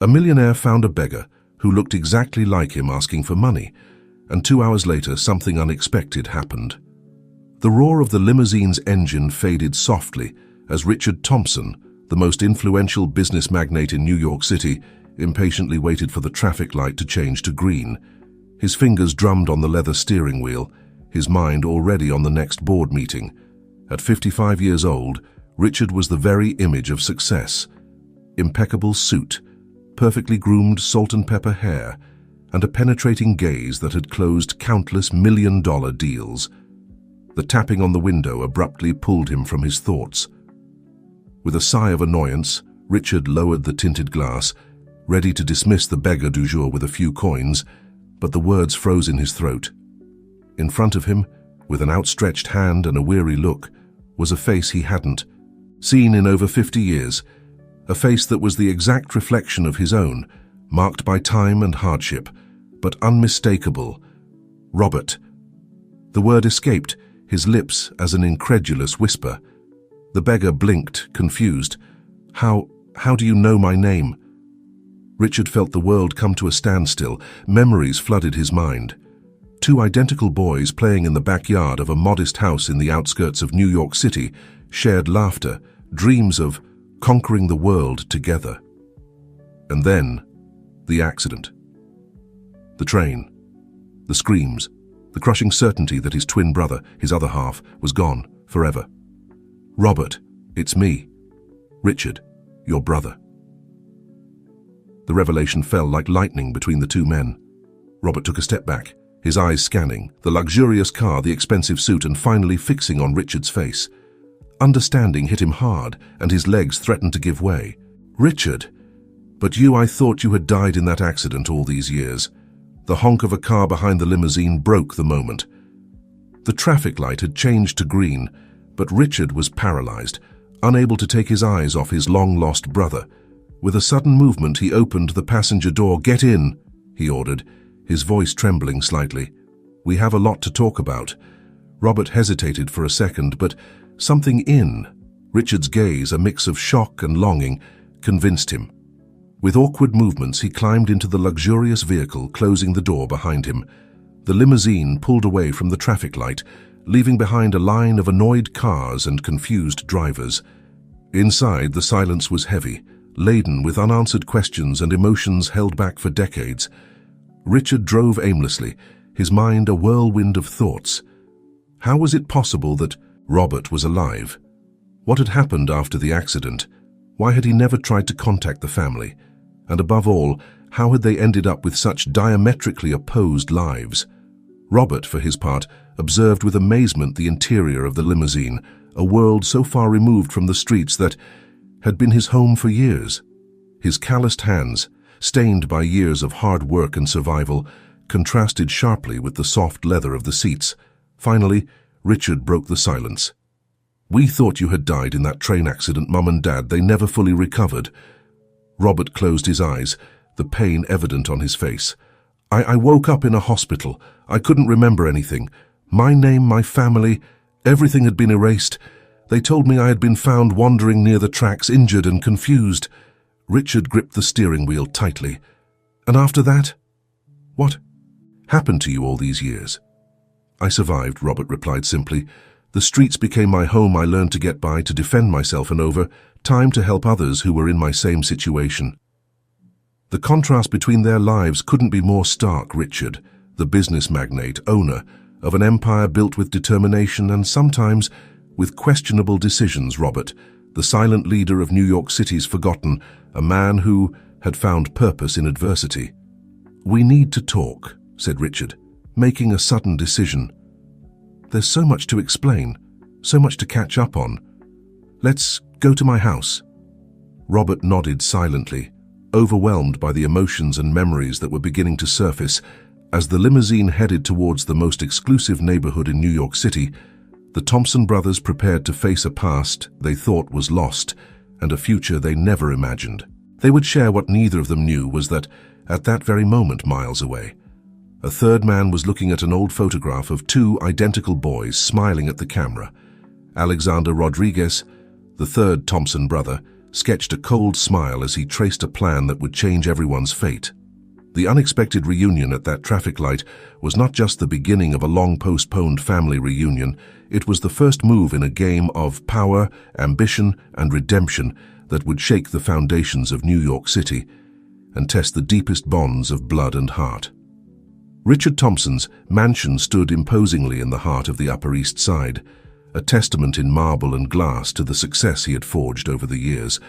A millionaire found a beggar who looked exactly like him asking for money, and 2 hours later something unexpected happened. The roar of the limousine's engine faded softly as Richard Thompson, the most influential business magnate in New York City, impatiently waited for the traffic light to change to green. His fingers drummed on the leather steering wheel, his mind already on the next board meeting. At 55 years old, Richard was the very image of success. Impeccable suit, perfectly groomed salt and pepper hair, and a penetrating gaze that had closed countless million-dollar deals. The tapping on the window abruptly pulled him from his thoughts. With a sigh of annoyance, Richard lowered the tinted glass, ready to dismiss the beggar du jour with a few coins, but the words froze in his throat. In front of him, with an outstretched hand and a weary look, was a face he hadn't seen in over 50 years, a face that was the exact reflection of his own, marked by time and hardship, but unmistakable. Robert. The word escaped his lips as an incredulous whisper. The beggar blinked, confused. How do you know my name?" Richard felt the world come to a standstill. Memories flooded his mind. Two identical boys playing in the backyard of a modest house in the outskirts of New York City shared laughter, dreams of conquering the world together. And then, the accident. The train. The screams. The crushing certainty that his twin brother, his other half, was gone forever. "Robert, it's me. Richard, your brother." The revelation fell like lightning between the two men. Robert took a step back, his eyes scanning the luxurious car, the expensive suit, and finally fixing on Richard's face. Understanding hit him hard, and his legs threatened to give way. "Richard, but I thought you had died in that accident all these years." The honk of a car behind the limousine broke the moment. The traffic light had changed to green, but Richard was paralyzed, unable to take his eyes off his long-lost brother. With a sudden movement, he opened the passenger door. "Get in," he ordered, his voice trembling slightly. "We have a lot to talk about." Robert hesitated for a second, but something in Richard's gaze, a mix of shock and longing, convinced him. With awkward movements, he climbed into the luxurious vehicle, closing the door behind him. The limousine pulled away from the traffic light, leaving behind a line of annoyed cars and confused drivers. Inside, the silence was heavy, laden with unanswered questions and emotions held back for decades. Richard drove aimlessly, his mind a whirlwind of thoughts. How was it possible that Robert was alive? What had happened after the accident? Why had he never tried to contact the family? And above all, how had they ended up with such diametrically opposed lives? Robert, for his part, observed with amazement the interior of the limousine, a world so far removed from the streets that had been his home for years. His calloused hands, stained by years of hard work and survival, contrasted sharply with the soft leather of the seats. Finally, Richard broke the silence. "We thought you had died in that train accident, Mum and Dad. They never fully recovered." Robert closed his eyes, the pain evident on his face. I woke up in a hospital. I couldn't remember anything. My name, my family, everything had been erased. They told me I had been found wandering near the tracks, injured and confused." Richard gripped the steering wheel tightly. "And after that? What happened to you all these years?" "I survived," Robert replied simply. "The streets became my home. I learned to get by, to defend myself, and over time to help others who were in my same situation." The contrast between their lives couldn't be more stark. Richard, the business magnate, owner of an empire built with determination and sometimes with questionable decisions. Robert, the silent leader of New York City's forgotten, a man who had found purpose in adversity. "We need to talk," said Richard, making a sudden decision. "There's so much to explain, so much to catch up on. Let's go to my house." Robert nodded silently, overwhelmed by the emotions and memories that were beginning to surface. As the limousine headed towards the most exclusive neighborhood in New York City, the Thompson brothers prepared to face a past they thought was lost and a future they never imagined. They would share what neither of them knew was that, at that very moment miles away, a third man was looking at an old photograph of two identical boys smiling at the camera. Alexander Rodriguez, the third Thompson brother, sketched a cold smile as he traced a plan that would change everyone's fate. The unexpected reunion at that traffic light was not just the beginning of a long-postponed family reunion, it was the first move in a game of power, ambition, and redemption that would shake the foundations of New York City and test the deepest bonds of blood and heart. Richard Thompson's mansion stood imposingly in the heart of the Upper East Side, a testament in marble and glass to the success he had forged over the years.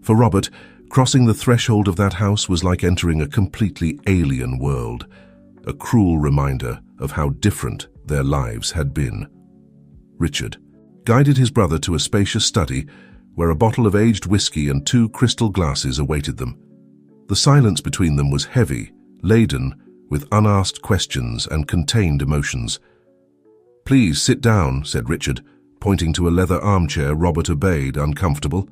For Robert, crossing the threshold of that house was like entering a completely alien world, a cruel reminder of how different their lives had been. Richard guided his brother to a spacious study where a bottle of aged whiskey and 2 crystal glasses awaited them. The silence between them was heavy, laden with unasked questions and contained emotions. "Please sit down," said Richard, pointing to a leather armchair. Robert obeyed, uncomfortable,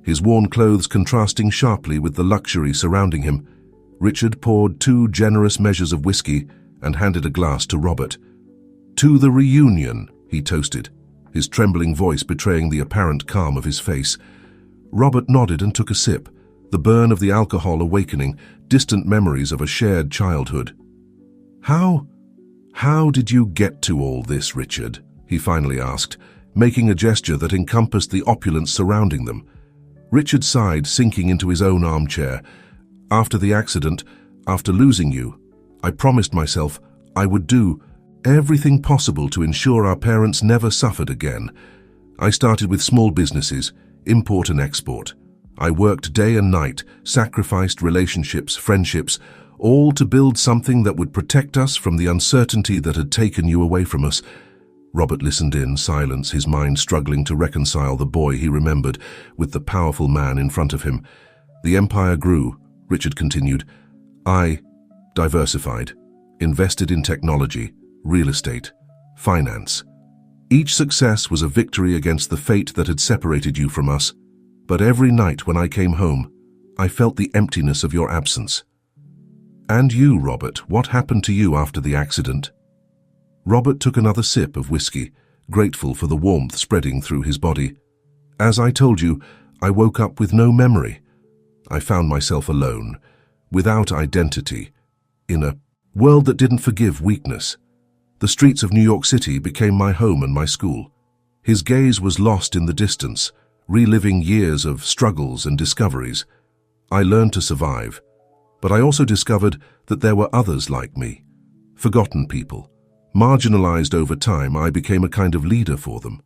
his worn clothes contrasting sharply with the luxury surrounding him. Richard poured 2 generous measures of whiskey and handed a glass to Robert. "To the reunion," he toasted, his trembling voice betraying the apparent calm of his face. Robert nodded and took a sip, the burn of the alcohol awakening distant memories of a shared childhood. How did you get to all this, Richard?" he finally asked, making a gesture that encompassed the opulence surrounding them. Richard sighed, sinking into his own armchair. "After the accident, after losing you, I promised myself I would do everything possible to ensure our parents never suffered again. I started with small businesses, import and export. I worked day and night, sacrificed relationships, friendships, all to build something that would protect us from the uncertainty that had taken you away from us." Robert listened in silence, his mind struggling to reconcile the boy he remembered with the powerful man in front of him. "The empire grew," Richard continued. "I diversified, invested in technology, real estate, finance. Each success was a victory against the fate that had separated you from us. But every night when I came home, I felt the emptiness of your absence." "And you, Robert, what happened to you after the accident?" Robert took another sip of whiskey, grateful for the warmth spreading through his body. "As I told you, I woke up with no memory. I found myself alone, without identity, in a world that didn't forgive weakness. The streets of New York City became my home and my school." His gaze was lost in the distance, reliving years of struggles and discoveries. "I learned to survive, but I also discovered that there were others like me, forgotten people. Marginalized over time, I became a kind of leader for them.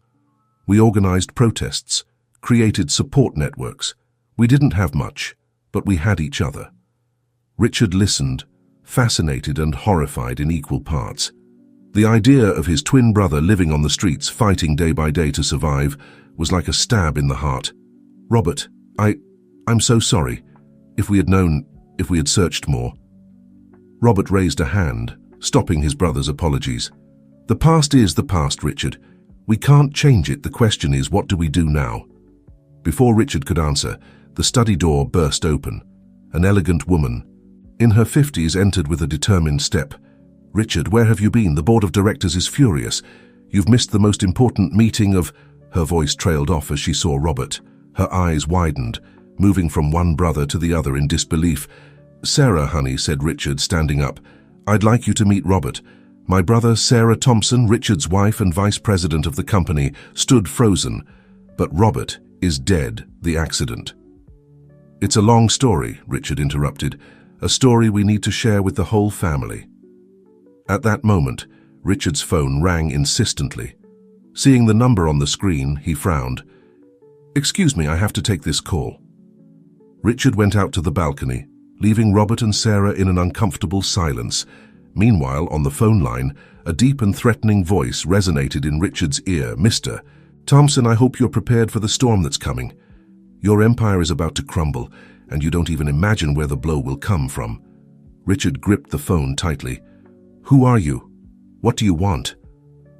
We organized protests, created support networks. We didn't have much, but we had each other." Richard listened, fascinated and horrified in equal parts. The idea of his twin brother living on the streets, fighting day by day to survive, was like a stab in the heart. "Robert, I'm so sorry. If we had searched more." Robert raised a hand, stopping his brother's apologies. "The past is the past, Richard. We can't change it. The question is, what do we do now?" Before Richard could answer, the study door burst open. An elegant woman, in her 50s, entered with a determined step. "Richard, where have you been? The board of directors is furious. You've missed the most important meeting of—" Her voice trailed off as she saw Robert. Her eyes widened, moving from one brother to the other in disbelief. "Sarah, honey," said Richard, standing up. "I'd like you to meet Robert. My brother, Sarah Thompson, Richard's wife and vice president of the company, stood frozen. But Robert is dead, the accident." "It's a long story," Richard interrupted. "A story we need to share with the whole family." At that moment, Richard's phone rang insistently. Seeing the number on the screen, he frowned. "Excuse me, I have to take this call." Richard went out to the balcony, leaving Robert and Sarah in an uncomfortable silence. Meanwhile, on the phone line, a deep and threatening voice resonated in Richard's ear. "Mr. Thompson, I hope you're prepared for the storm that's coming. Your empire is about to crumble, and you don't even imagine where the blow will come from." Richard gripped the phone tightly. "Who are you? What do you want?"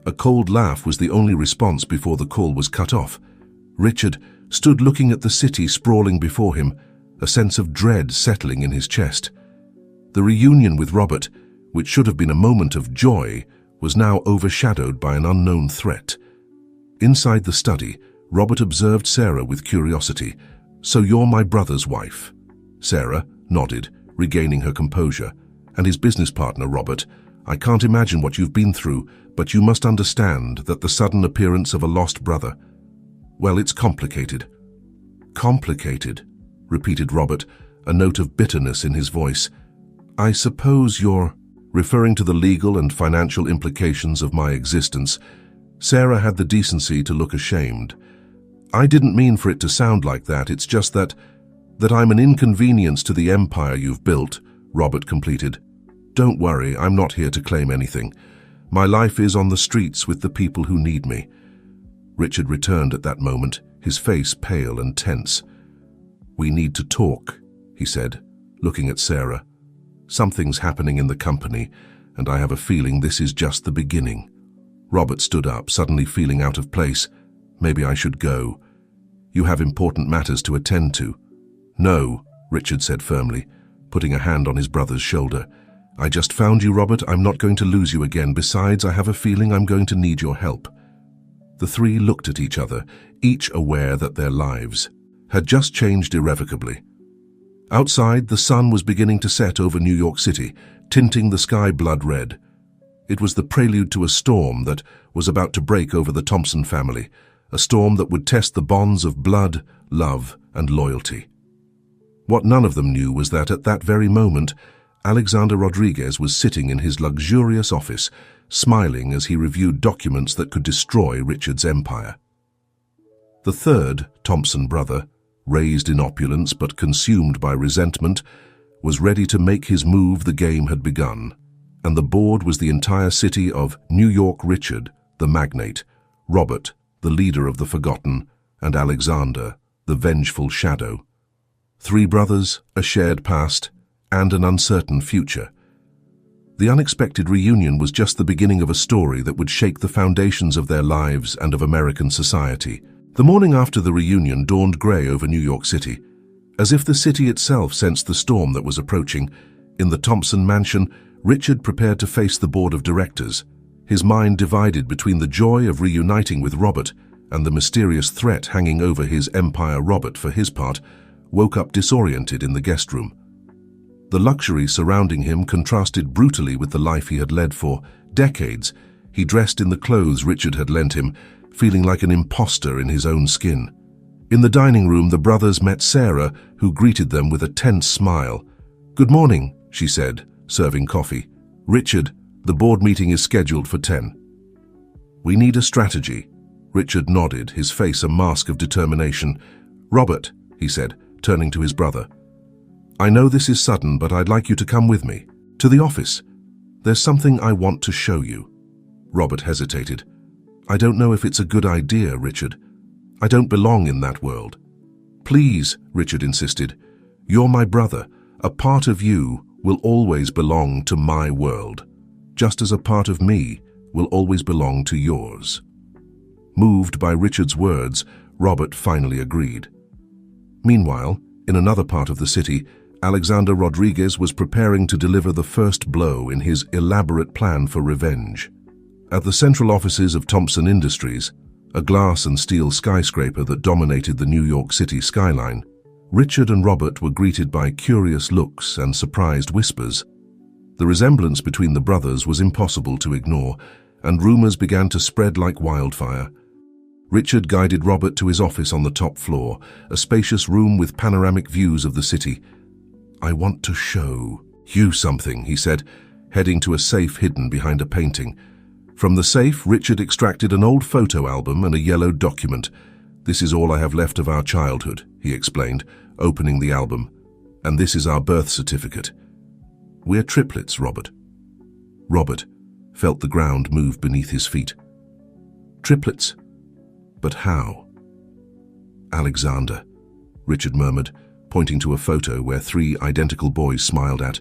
A cold laugh was the only response before the call was cut off. Richard stood looking at the city sprawling before him, a sense of dread settling in his chest. The reunion with Robert, which should have been a moment of joy, was now overshadowed by an unknown threat. Inside the study, Robert observed Sarah with curiosity. "So you're my brother's wife?" Sarah nodded, regaining her composure. "And his business partner, Robert. I can't imagine what you've been through, but you must understand that the sudden appearance of a lost brother, well, it's complicated." "Complicated," repeated Robert, a note of bitterness in his voice. "I suppose you're referring to the legal and financial implications of my existence." Sarah had the decency to look ashamed. "I didn't mean for it to sound like that. It's just that I'm an inconvenience to the empire you've built," Robert completed. "Don't worry, I'm not here to claim anything. My life is on the streets with the people who need me." Richard returned at that moment, his face pale and tense. "We need to talk," he said, looking at Sarah. "Something's happening in the company, and I have a feeling this is just the beginning." Robert stood up, suddenly feeling out of place. "Maybe I should go. You have important matters to attend to." "No," Richard said firmly, putting a hand on his brother's shoulder. "I just found you, Robert. I'm not going to lose you again. Besides, I have a feeling I'm going to need your help." The three looked at each other, each aware that their lives had just changed irrevocably. Outside, the sun was beginning to set over New York City, tinting the sky blood red. It was the prelude to a storm that was about to break over the Thompson family, a storm that would test the bonds of blood, love, and loyalty. What none of them knew was that at that very moment, Alexander Rodriguez was sitting in his luxurious office, smiling as he reviewed documents that could destroy Richard's empire. The third Thompson brother, raised in opulence but consumed by resentment, was ready to make his move. The game had begun, and the board was the entire city of New York: Richard, the magnate; Robert, the leader of the forgotten; and Alexander, the vengeful shadow. Three brothers, a shared past, and an uncertain future. The unexpected reunion was just the beginning of a story that would shake the foundations of their lives and of American society. The morning after the reunion dawned gray over New York City, as if the city itself sensed the storm that was approaching. In the Thompson mansion, Richard prepared to face the board of directors, his mind divided between the joy of reuniting with Robert and the mysterious threat hanging over his empire. Robert, for his part, woke up disoriented in the guest room. The luxury surrounding him contrasted brutally with the life he had led for decades. He dressed in the clothes Richard had lent him, feeling like an imposter in his own skin. In the dining room, the brothers met Sarah, who greeted them with a tense smile. "Good morning," she said, serving coffee. "Richard, the board meeting is scheduled for 10. "We need a strategy." Richard nodded, his face a mask of determination. "Robert," he said, turning to his brother, "I know this is sudden, but I'd like you to come with me to the office. There's something I want to show you." Robert hesitated. "I don't know if it's a good idea, Richard. I don't belong in that world." "Please," Richard insisted. "You're my brother. A part of you will always belong to my world, just as a part of me will always belong to yours." Moved by Richard's words, Robert finally agreed. Meanwhile, in another part of the city, Alexander Rodriguez was preparing to deliver the first blow in his elaborate plan for revenge. At the central offices of Thompson Industries, a glass and steel skyscraper that dominated the New York City skyline, Richard and Robert were greeted by curious looks and surprised whispers. The resemblance between the brothers was impossible to ignore, and rumors began to spread like wildfire. Richard guided Robert to his office on the top floor, a spacious room with panoramic views of the city. "I want to show you something," he said, heading to a safe hidden behind a painting. From the safe, Richard extracted an old photo album and a yellow document. "This is all I have left of our childhood," he explained, opening the album. "And this is our birth certificate. We're triplets, Robert." Robert felt the ground move beneath his feet. "Triplets? But how?" "Alexander," Richard murmured, pointing to a photo where three identical boys smiled at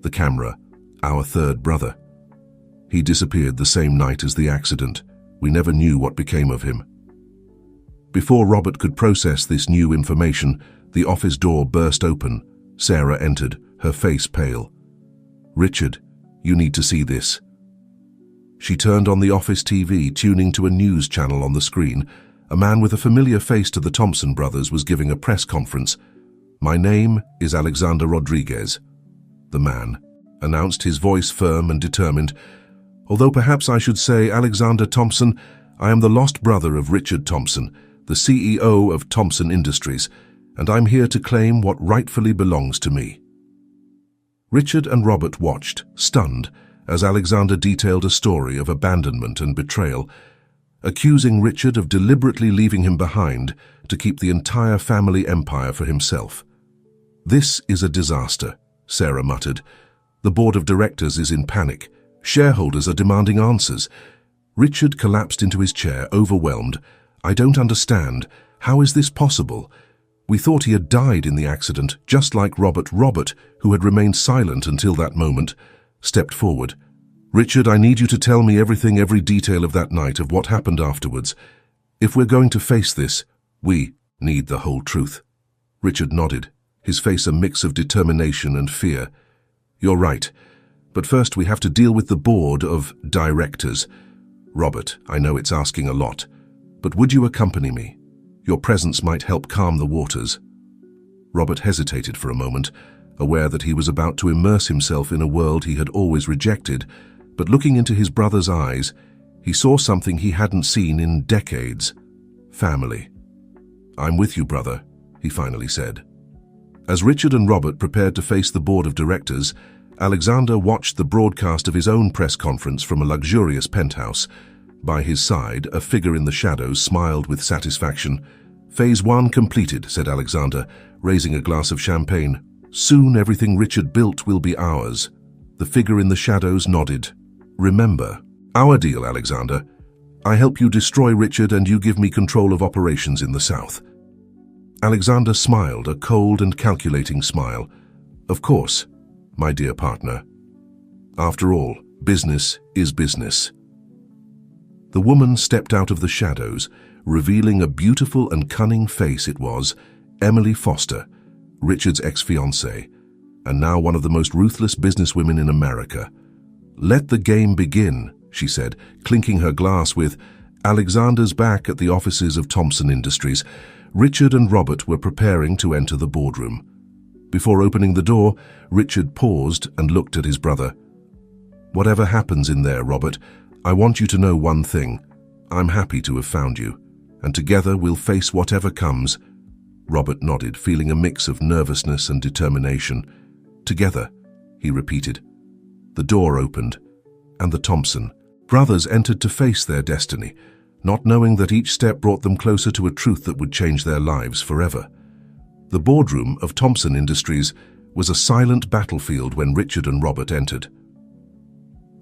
the camera. "Our third brother. He disappeared the same night as the accident. We never knew what became of him." Before Robert could process this new information, the office door burst open. Sarah entered, her face pale. "Richard, you need to see this." She turned on the office TV, tuning to a news channel on the screen. A man with a familiar face to the Thompson brothers was giving a press conference. "My name is Alexander Rodriguez," the man announced, his voice firm and determined. "Although perhaps I should say Alexander Thompson, I am the lost brother of Richard Thompson, the CEO of Thompson Industries, and I'm here to claim what rightfully belongs to me." Richard and Robert watched, stunned, as Alexander detailed a story of abandonment and betrayal, accusing Richard of deliberately leaving him behind to keep the entire family empire for himself. "This is a disaster," Sarah muttered. "The board of directors is in panic. Shareholders are demanding answers." Richard collapsed into his chair, overwhelmed. "I don't understand. How is this possible? We thought he had died in the accident, just like Robert. Robert, who had remained silent until that moment, stepped forward. "Richard, I need you to tell me everything, every detail of that night, of what happened afterwards. If we're going to face this, we need the whole truth." Richard nodded, his face a mix of determination and fear. "You're right, but first we have to deal with the board of directors. Robert, I know it's asking a lot, but would you accompany me? Your presence might help calm the waters." Robert hesitated for a moment, aware that he was about to immerse himself in a world he had always rejected, but looking into his brother's eyes, he saw something he hadn't seen in decades: family. "I'm with you, brother," he finally said. As Richard and Robert prepared to face the board of directors, Alexander watched the broadcast of his own press conference from a luxurious penthouse. By his side, a figure in the shadows smiled with satisfaction. "Phase 1 completed," said Alexander, raising a glass of champagne. "Soon everything Richard built will be ours." The figure in the shadows nodded. "Remember, our deal, Alexander. I help you destroy Richard and you give me control of operations in the south." Alexander smiled, a cold and calculating smile. "Of course, my dear partner. After all, business is business." The woman stepped out of the shadows, revealing a beautiful and cunning face. It was Emily Foster, Richard's ex-fiancée, and now one of the most ruthless businesswomen in America. "Let the game begin," she said, clinking her glass with Alexander's back at the offices of Thompson Industries. Richard and Robert were preparing to enter the boardroom. Before opening the door, Richard paused and looked at his brother. "Whatever happens in there, Robert, I want you to know one thing. I'm happy to have found you, and together we'll face whatever comes." Robert nodded, feeling a mix of nervousness and determination. "Together," he repeated. The door opened, and the Thompson brothers entered to face their destiny, not knowing that each step brought them closer to a truth that would change their lives forever. The boardroom of Thompson Industries was a silent battlefield when Richard and Robert entered.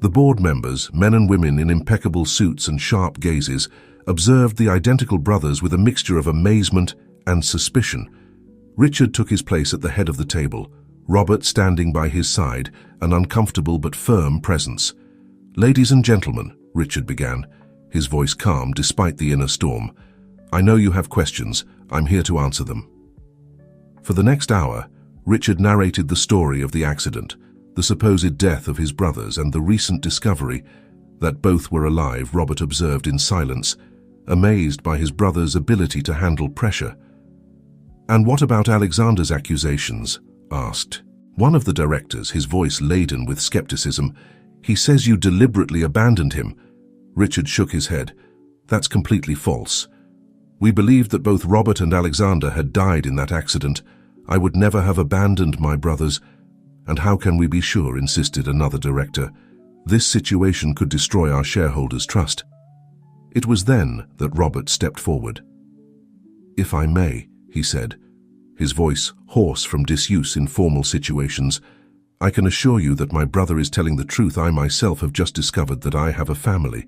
The board members, men and women in impeccable suits and sharp gazes, observed the identical brothers with a mixture of amazement and suspicion. Richard took his place at the head of the table, Robert standing by his side, an uncomfortable but firm presence. "Ladies and gentlemen," Richard began, his voice calm despite the inner storm, "I know you have questions. I'm here to answer them." For the next hour, Richard narrated the story of the accident, the supposed death of his brothers, and the recent discovery that both were alive. Robert observed in silence, amazed by his brother's ability to handle pressure. "And what about Alexander's accusations?" asked one of the directors, his voice laden with skepticism. "He says you deliberately abandoned him." Richard shook his head. "That's completely false. We believed that both Robert and Alexander had died in that accident. I would never have abandoned my brothers." "And how can we be sure?" insisted another director. "This situation could destroy our shareholders' trust." It was then that Robert stepped forward. "If I may," he said, his voice hoarse from disuse in formal situations, "I can assure you that my brother is telling the truth. I myself have just discovered that I have a family,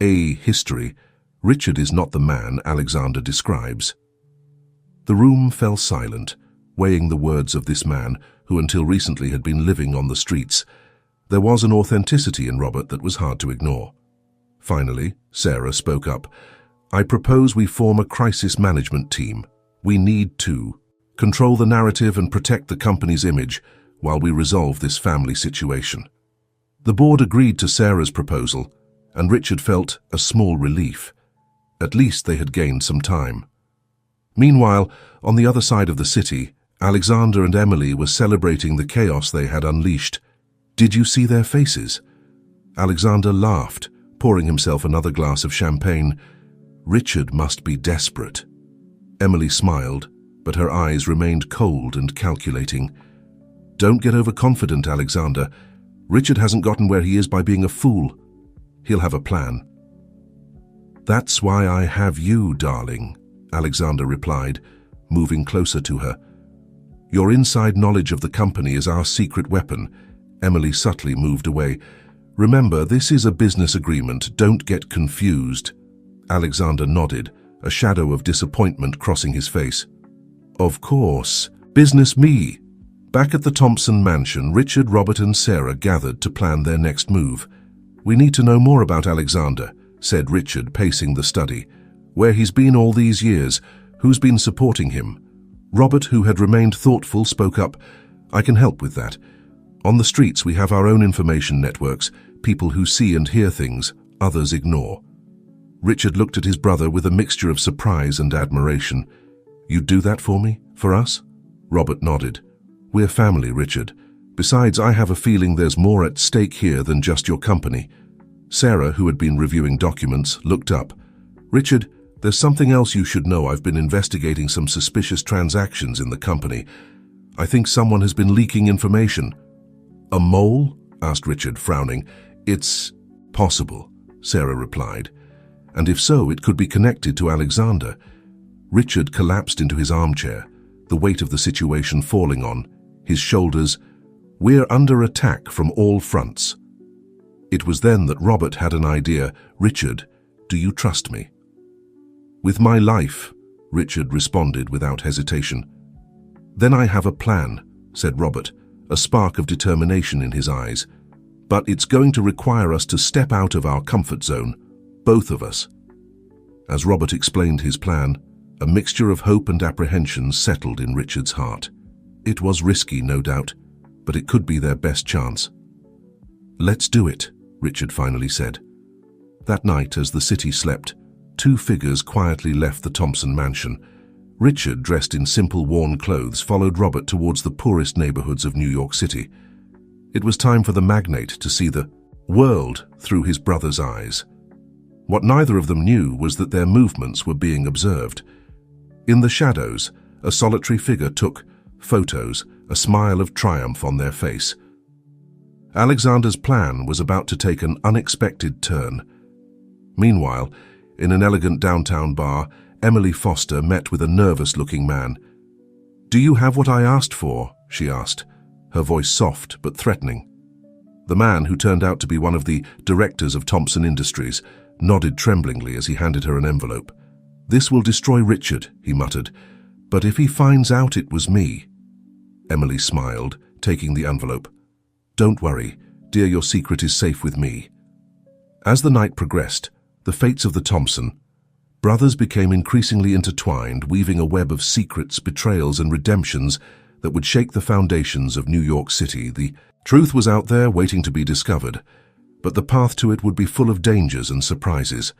a history. Richard is not the man Alexander describes." The room fell silent, weighing the words of this man who until recently had been living on the streets. There was an authenticity in Robert that was hard to ignore. Finally, Sarah spoke up. "I propose we form a crisis management team. We need to control the narrative and protect the company's image while we resolve this family situation." The board agreed to Sarah's proposal, and Richard felt a small relief. At least they had gained some time. Meanwhile, on the other side of the city, Alexander and Emily were celebrating the chaos they had unleashed. Did you see their faces? Alexander laughed, pouring himself another glass of champagne. Richard must be desperate. Emily smiled, but her eyes remained cold and calculating. Don't get overconfident, Alexander. Richard hasn't gotten where he is by being a fool. He'll have a plan. That's why I have you, darling, Alexander replied, moving closer to her. Your inside knowledge of the company is our secret weapon. Emily subtly moved away. Remember, this is a business agreement. Don't get confused. Alexander nodded, a shadow of disappointment crossing his face. Of course. Business me. Back at the Thompson mansion, Richard, Robert and Sarah gathered to plan their next move. We need to know more about Alexander, said Richard, pacing the study. Where he's been all these years, who's been supporting him. Robert, who had remained thoughtful, spoke up. I can help with that. On the streets we have our own information networks, people who see and hear things others ignore. Richard looked at his brother with a mixture of surprise and admiration. You'd do that for me? For us? Robert nodded. We're family, Richard. Besides, I have a feeling there's more at stake here than just your company. Sarah, who had been reviewing documents, looked up. Richard, there's something else you should know. I've been investigating some suspicious transactions in the company. I think someone has been leaking information. A mole? Asked Richard, frowning. It's possible, Sarah replied. And if so, it could be connected to Alexander. Richard collapsed into his armchair, the weight of the situation falling on his shoulders. We're under attack from all fronts. It was then that Robert had an idea. Richard, do you trust me? With my life, Richard responded without hesitation. Then I have a plan, said Robert, a spark of determination in his eyes. But it's going to require us to step out of our comfort zone, both of us. As Robert explained his plan, a mixture of hope and apprehension settled in Richard's heart. It was risky, no doubt, but it could be their best chance. Let's do it, Richard finally said. That night, as the city slept, two figures quietly left the Thompson mansion. Richard, dressed in simple, worn clothes, followed Robert towards the poorest neighborhoods of New York City. It was time for the magnate to see the world through his brother's eyes. What neither of them knew was that their movements were being observed. In the shadows, a solitary figure took photos, a smile of triumph on their face. Alexander's plan was about to take an unexpected turn. Meanwhile, in an elegant downtown bar, Emily Foster met with a nervous-looking man. "Do you have what I asked for?" she asked, her voice soft but threatening. The man, who turned out to be one of the directors of Thompson Industries, nodded tremblingly as he handed her an envelope. "This will destroy Richard," he muttered, "but if he finds out it was me..." Emily smiled, taking the envelope. "Don't worry, dear, your secret is safe with me." As the night progressed, the fates of the Thompson brothers became increasingly intertwined, weaving a web of secrets, betrayals, and redemptions that would shake the foundations of New York City. The truth was out there, waiting to be discovered, but the path to it would be full of dangers and surprises.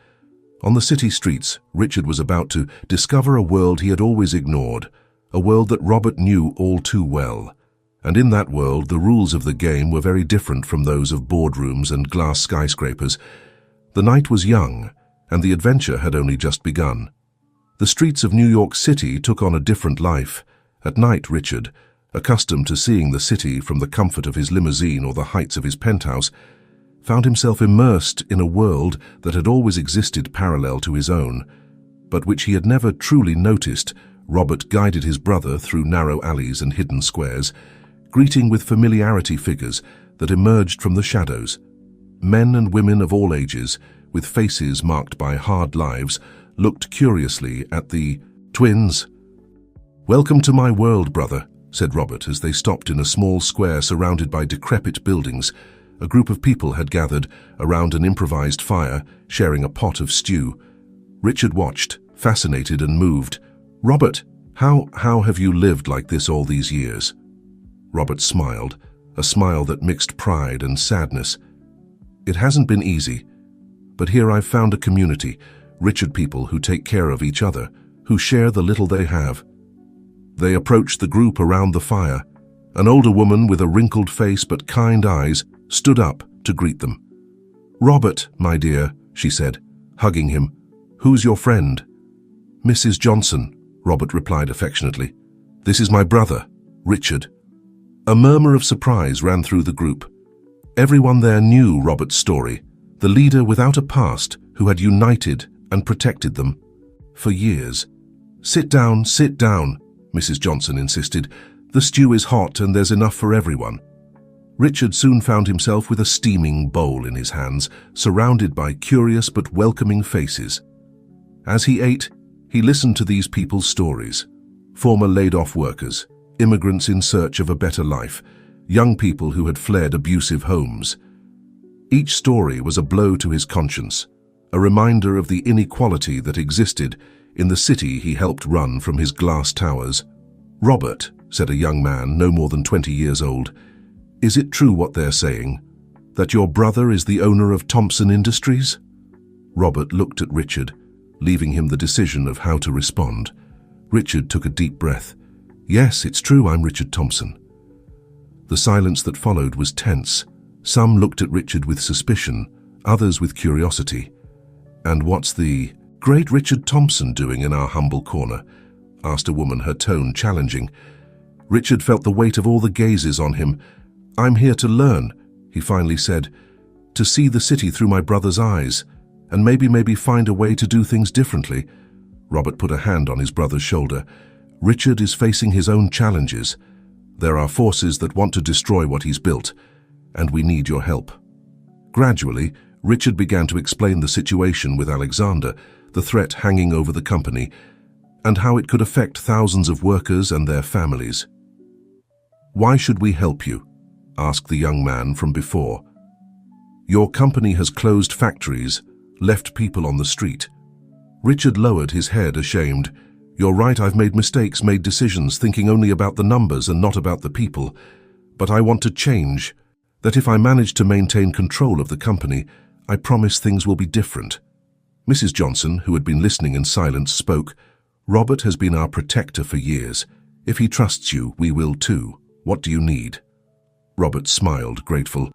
On the city streets, Richard was about to discover a world he had always ignored, a world that Robert knew all too well. And in that world, the rules of the game were very different from those of boardrooms and glass skyscrapers. The night was young, and the adventure had only just begun. The streets of New York City took on a different life. At night, Richard, accustomed to seeing the city from the comfort of his limousine or the heights of his penthouse, found himself immersed in a world that had always existed parallel to his own, but which he had never truly noticed. Robert guided his brother through narrow alleys and hidden squares, greeting with familiarity figures that emerged from the shadows. Men and women of all ages, with faces marked by hard lives, looked curiously at the twins. "Welcome to my world, brother," said Robert as they stopped in a small square surrounded by decrepit buildings. A group of people had gathered around an improvised fire, sharing a pot of stew. Richard watched, fascinated and moved. "Robert, how have you lived like this all these years?" Robert smiled, a smile that mixed pride and sadness. "It hasn't been easy, but here I've found a community, Richard people who take care of each other, who share the little they have. They approached the group around the fire. An older woman with a wrinkled face but kind eyes stood up to greet them. "Robert, my dear," she said, hugging him. "Who's your friend?" "Mrs. Johnson," Robert replied affectionately. "This is my brother, Richard." A murmur of surprise ran through the group. Everyone there knew Robert's story, the leader without a past who had united and protected them for years. Sit down, Mrs. Johnson insisted. "The stew is hot and there's enough for everyone." Richard soon found himself with a steaming bowl in his hands, surrounded by curious but welcoming faces. As he ate, he listened to these people's stories. Former laid-off workers, immigrants in search of a better life, young people who had fled abusive homes. Each story was a blow to his conscience, a reminder of the inequality that existed in the city he helped run from his glass towers. "Robert," said a young man no more than 20 years old, "is it true what they're saying, that your brother is the owner of Thompson Industries?" Robert looked at Richard, leaving him the decision of how to respond. Richard took a deep breath. "Yes, it's true, I'm Richard Thompson." The silence that followed was tense. Some looked at Richard with suspicion, others with curiosity. "And what's the great Richard Thompson doing in our humble corner?" asked a woman, her tone challenging. Richard felt the weight of all the gazes on him. "I'm here to learn," he finally said, "to see the city through my brother's eyes, and maybe find a way to do things differently." Robert put a hand on his brother's shoulder. "Richard is facing his own challenges. There are forces that want to destroy what he's built, and we need your help." Gradually, Richard began to explain the situation with Alexander, the threat hanging over the company, and how it could affect thousands of workers and their families. "Why should we help you?" asked the young man from before. "Your company has closed factories, left people on the street." Richard lowered his head, ashamed. "You're right, I've made mistakes, made decisions, thinking only about the numbers and not about the people. But I want to change, that if I manage to maintain control of the company, I promise things will be different." Mrs. Johnson, who had been listening in silence, spoke. "Robert has been our protector for years. If he trusts you, we will too. What do you need?" Robert smiled, grateful.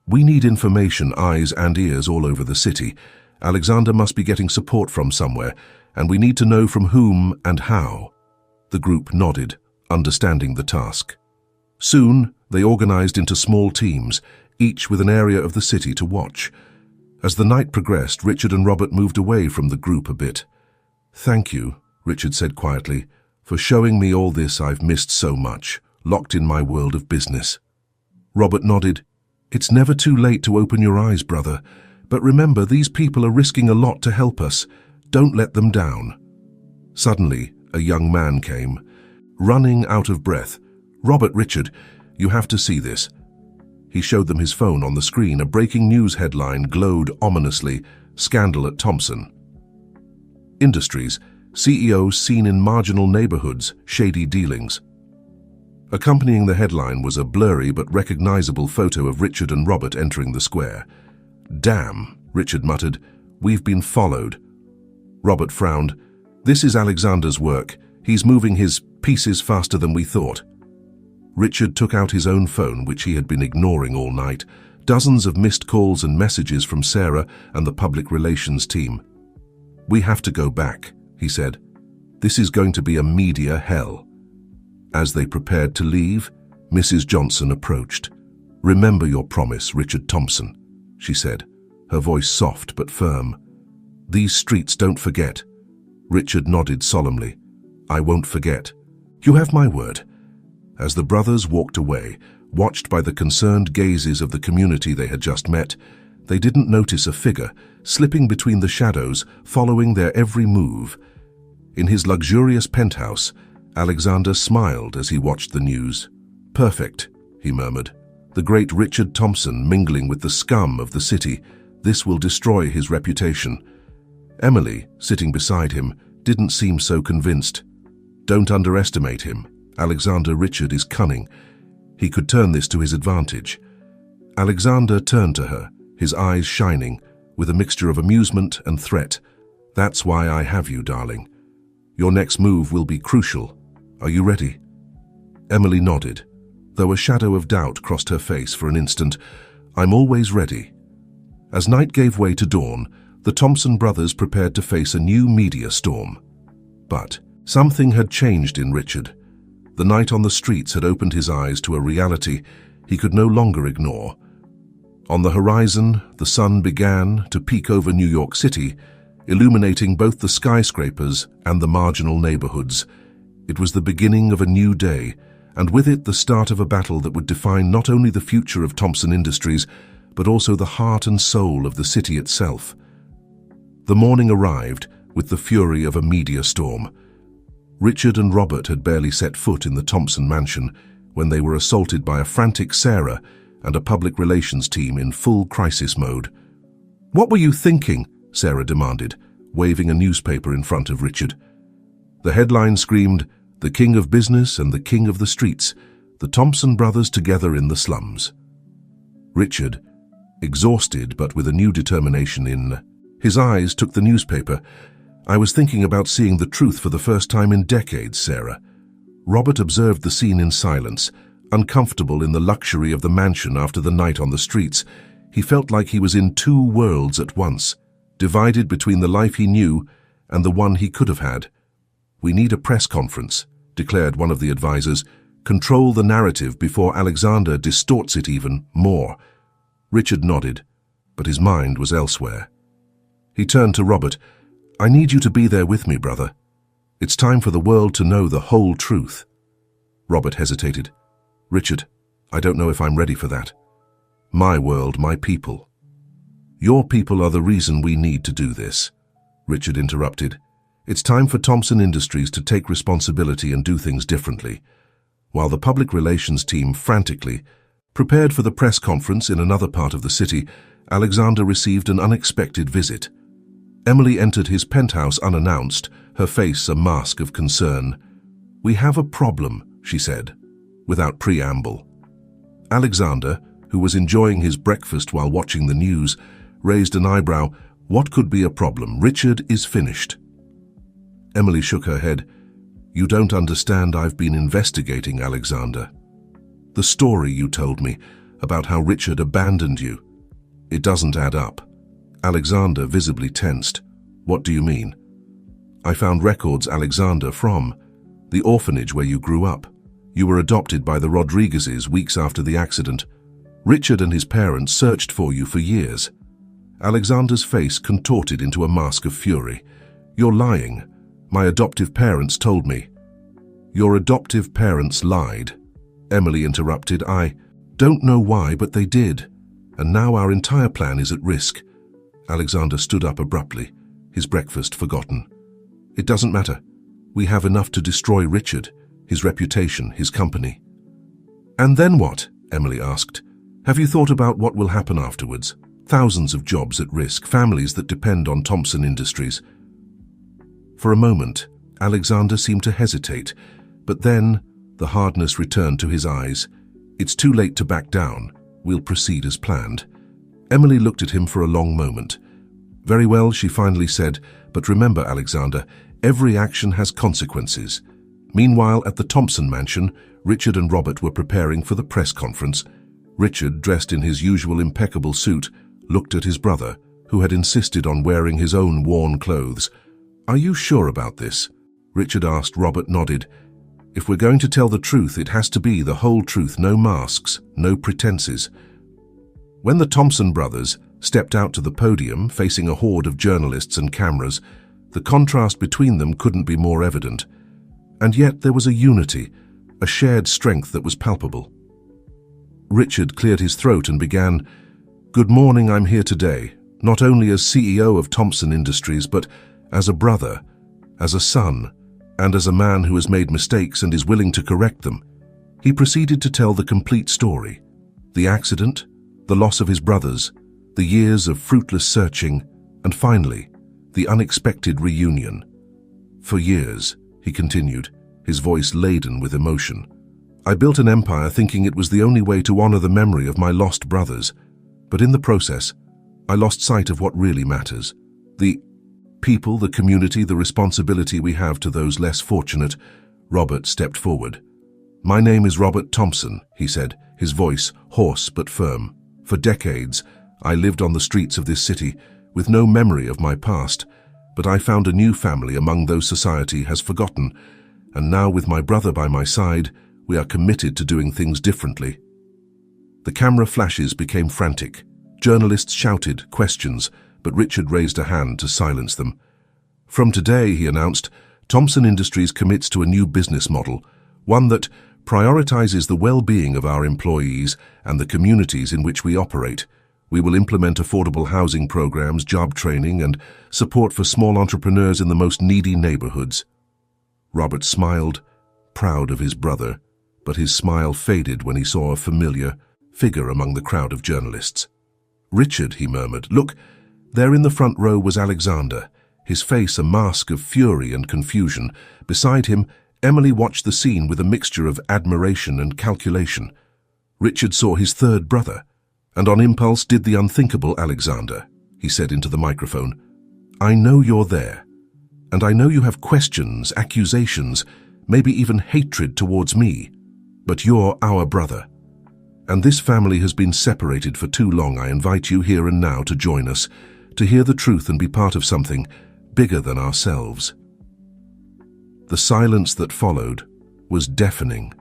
"We need information, eyes and ears all over the city. Alexander must be getting support from somewhere, and we need to know from whom and how." The group nodded, understanding the task. Soon, they organized into small teams, each with an area of the city to watch. As the night progressed, Richard and Robert moved away from the group a bit. "Thank you," Richard said quietly, "for showing me all this I've missed so much, locked in my world of business." Robert nodded. "It's never too late to open your eyes, brother. But remember, these people are risking a lot to help us. Don't let them down." Suddenly, a young man came, running out of breath. "Robert, Richard, you have to see this." He showed them his phone. On the screen, a breaking news headline glowed ominously, "Scandal at Thompson Industries. CEO seen in marginal neighborhoods, shady dealings." Accompanying the headline was a blurry but recognizable photo of Richard and Robert entering the square. "Damn," Richard muttered, "we've been followed." Robert frowned. "This is Alexander's work. He's moving his pieces faster than we thought." Richard took out his own phone, which he had been ignoring all night. Dozens of missed calls and messages from Sarah and the public relations team. "We have to go back," he said. "This is going to be a media hell." As they prepared to leave, Mrs. Johnson approached. "Remember your promise, Richard Thompson," she said, her voice soft but firm. "These streets don't forget." Richard nodded solemnly. "I won't forget. You have my word." As the brothers walked away, watched by the concerned gazes of the community they had just met, they didn't notice a figure slipping between the shadows, following their every move. In his luxurious penthouse, Alexander smiled as he watched the news. "Perfect," he murmured. "The great Richard Thompson mingling with the scum of the city. This will destroy his reputation." Emily, sitting beside him, didn't seem so convinced. "Don't underestimate him. Alexander Richard is cunning. He could turn this to his advantage." Alexander turned to her, his eyes shining, with a mixture of amusement and threat. That's why I have you, darling. Your next move will be crucial. Are you ready? Emily nodded, though a shadow of doubt crossed her face for an instant. I'm always ready. As night gave way to dawn, the Thompson brothers prepared to face a new media storm. But something had changed in Richard. The night on the streets had opened his eyes to a reality he could no longer ignore. On the horizon, the sun began to peek over New York City, illuminating both the skyscrapers and the marginal neighborhoods. It was the beginning of a new day, and with it the start of a battle that would define not only the future of Thompson Industries, but also the heart and soul of the city itself. The morning arrived with the fury of a media storm. Richard and Robert had barely set foot in the Thompson mansion when they were assaulted by a frantic Sarah and a public relations team in full crisis mode. "What were you thinking?" Sarah demanded, waving a newspaper in front of Richard. The headline screamed, "The King of Business and the King of the Streets, the Thompson brothers together in the slums." Richard, exhausted but with a new determination in his eyes, took the newspaper. "I was thinking about seeing the truth for the first time in decades, Sarah." Robert observed the scene in silence, uncomfortable in the luxury of the mansion after the night on the streets. He felt like he was in two worlds at once, divided between the life he knew and the one he could have had. "We need a press conference," declared one of the advisors. "Control the narrative before Alexander distorts it even more." Richard nodded, but his mind was elsewhere. He turned to Robert. "I need you to be there with me, brother. It's time for the world to know the whole truth." Robert hesitated. "Richard, I don't know if I'm ready for that. My world, my people." "Your people are the reason we need to do this," Richard interrupted. "It's time for Thompson Industries to take responsibility and do things differently." While the public relations team frantically prepared for the press conference in another part of the city, Alexander received an unexpected visit. Emily entered his penthouse unannounced, her face a mask of concern. "We have a problem," she said, without preamble. Alexander, who was enjoying his breakfast while watching the news, raised an eyebrow. "What could be a problem? Richard is finished." Emily shook her head. "You don't understand. I've been investigating, Alexander. The story you told me about how Richard abandoned you, it doesn't add up." Alexander visibly tensed. "What do you mean?" "I found records, Alexander, from the orphanage where you grew up. You were adopted by the Rodriguezes weeks after the accident. Richard and his parents searched for you for years." Alexander's face contorted into a mask of fury. "You're lying. My adoptive parents told me." "Your adoptive parents lied," Emily interrupted. "I don't know why, but they did. And now our entire plan is at risk." Alexander stood up abruptly, his breakfast forgotten. "It doesn't matter. We have enough to destroy Richard, his reputation, his company." "And then what?" Emily asked. "Have you thought about what will happen afterwards? Thousands of jobs at risk, families that depend on Thompson Industries." For a moment, Alexander seemed to hesitate, but then the hardness returned to his eyes. "It's too late to back down. We'll proceed as planned." Emily looked at him for a long moment. "Very well," she finally said, "but remember, Alexander, every action has consequences." Meanwhile, at the Thompson mansion, Richard and Robert were preparing for the press conference. Richard, dressed in his usual impeccable suit, looked at his brother, who had insisted on wearing his own worn clothes. "Are you sure about this?" Richard asked. Robert nodded. "If we're going to tell the truth, it has to be the whole truth, no masks, no pretenses." When the Thompson brothers stepped out to the podium, facing a horde of journalists and cameras, the contrast between them couldn't be more evident. And yet there was a unity, a shared strength that was palpable. Richard cleared his throat and began, "Good morning, I'm here today, not only as CEO of Thompson Industries, but as a brother, as a son, and as a man who has made mistakes and is willing to correct them." He proceeded to tell the complete story. The accident, the loss of his brothers, the years of fruitless searching, and finally, the unexpected reunion. "For years," he continued, his voice laden with emotion, "I built an empire thinking it was the only way to honor the memory of my lost brothers. But in the process, I lost sight of what really matters. People, the community, the responsibility we have to those less fortunate. Robert stepped forward. "My name is Robert Thompson," he said, his voice hoarse but firm. "For decades, I lived on the streets of this city, with no memory of my past, but I found a new family among those society has forgotten, and now with my brother by my side, we are committed to doing things differently." The camera flashes became frantic. Journalists shouted questions, but Richard raised a hand to silence them. "From today," he announced, "Thompson Industries commits to a new business model, one that prioritizes the well-being of our employees and the communities in which we operate. We will implement affordable housing programs, job training, and support for small entrepreneurs in the most needy neighborhoods." Robert smiled, proud of his brother, but his smile faded when he saw a familiar figure among the crowd of journalists. "Richard," he murmured, "look, there in the front row was Alexander, his face a mask of fury and confusion. Beside him, Emily watched the scene with a mixture of admiration and calculation. Richard saw his third brother, and on impulse did the unthinkable. "Alexander," he said into the microphone, "I know you're there, and I know you have questions, accusations, maybe even hatred towards me, but you're our brother. And this family has been separated for too long. I invite you here and now to join us, to hear the truth and be part of something bigger than ourselves." The silence that followed was deafening.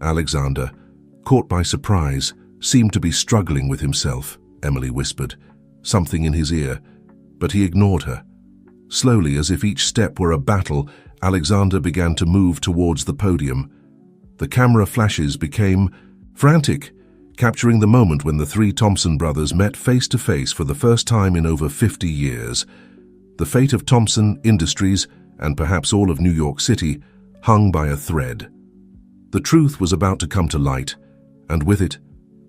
Alexander, caught by surprise, seemed to be struggling with himself, Emily whispered, something in his ear, but he ignored her. Slowly, as if each step were a battle, Alexander began to move towards the podium. The camera flashes became frantic, capturing the moment when the three Thompson brothers met face to face for the first time in over 50 years. The fate of Thompson Industries, and perhaps all of New York City, hung by a thread. The truth was about to come to light, and with it,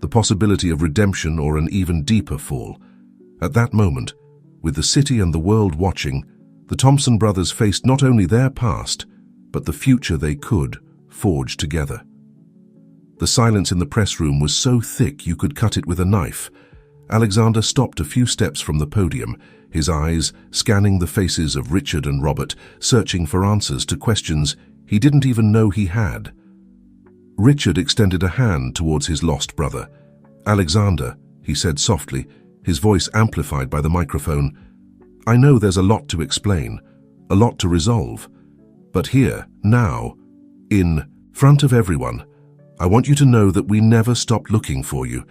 the possibility of redemption or an even deeper fall. At that moment, with the city and the world watching, the Thompson brothers faced not only their past, but the future they could forge together. The silence in the press room was so thick you could cut it with a knife. Alexander stopped a few steps from the podium, his eyes scanning the faces of Richard and Robert, searching for answers to questions he didn't even know he had. Richard extended a hand towards his lost brother. "Alexander," he said softly, his voice amplified by the microphone, "I know there's a lot to explain, a lot to resolve, but here, now, in front of everyone, I want you to know that we never stopped looking for you."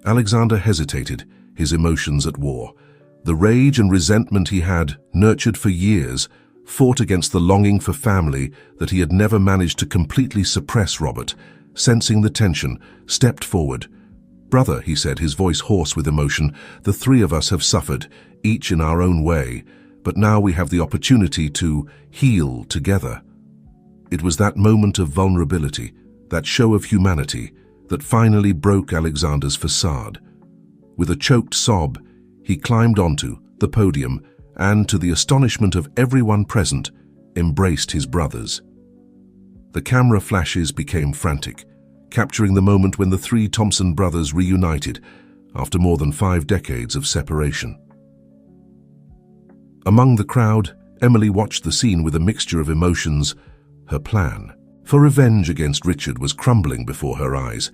Alexander hesitated, his emotions at war. The rage and resentment he had, nurtured for years, fought against the longing for family that he had never managed to completely suppress. Robert, sensing the tension, stepped forward. "Brother," he said, his voice hoarse with emotion, "the three of us have suffered, each in our own way, but now we have the opportunity to heal together." It was that moment of vulnerability, that show of humanity, that finally broke Alexander's facade. With a choked sob, he climbed onto the podium and, to the astonishment of everyone present, embraced his brothers. The camera flashes became frantic, capturing the moment when the three Thompson brothers reunited after more than 5 decades of separation. Among the crowd, Emily watched the scene with a mixture of emotions. Her plan for revenge against Richard was crumbling before her eyes,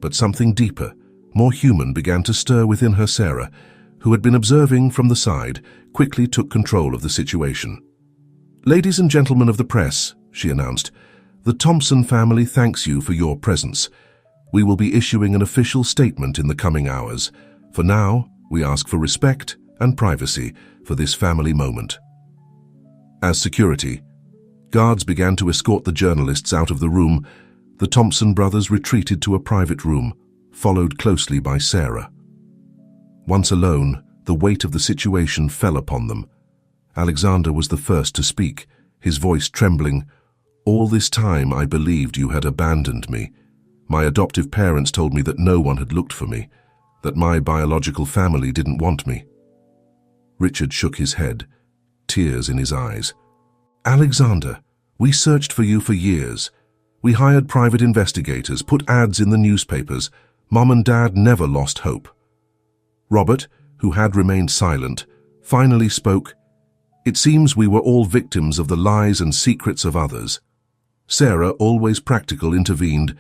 but something deeper, more human, began to stir within her. Sarah, who had been observing from the side, quickly took control of the situation. "Ladies and gentlemen of the press," she announced, "the Thompson family thanks you for your presence. We will be issuing an official statement in the coming hours. For now, we ask for respect and privacy for this family moment." As security guards began to escort the journalists out of the room, the Thompson brothers retreated to a private room, followed closely by Sarah. Once alone, the weight of the situation fell upon them. Alexander was the first to speak, his voice trembling. "All this time I believed you had abandoned me. My adoptive parents told me that no one had looked for me, that my biological family didn't want me." Richard shook his head, tears in his eyes. "Alexander, we searched for you for years. We hired private investigators, put ads in the newspapers. Mom and Dad never lost hope." Robert, who had remained silent, finally spoke. It seems we were all victims of the lies and secrets of others. Sarah, always practical, intervened.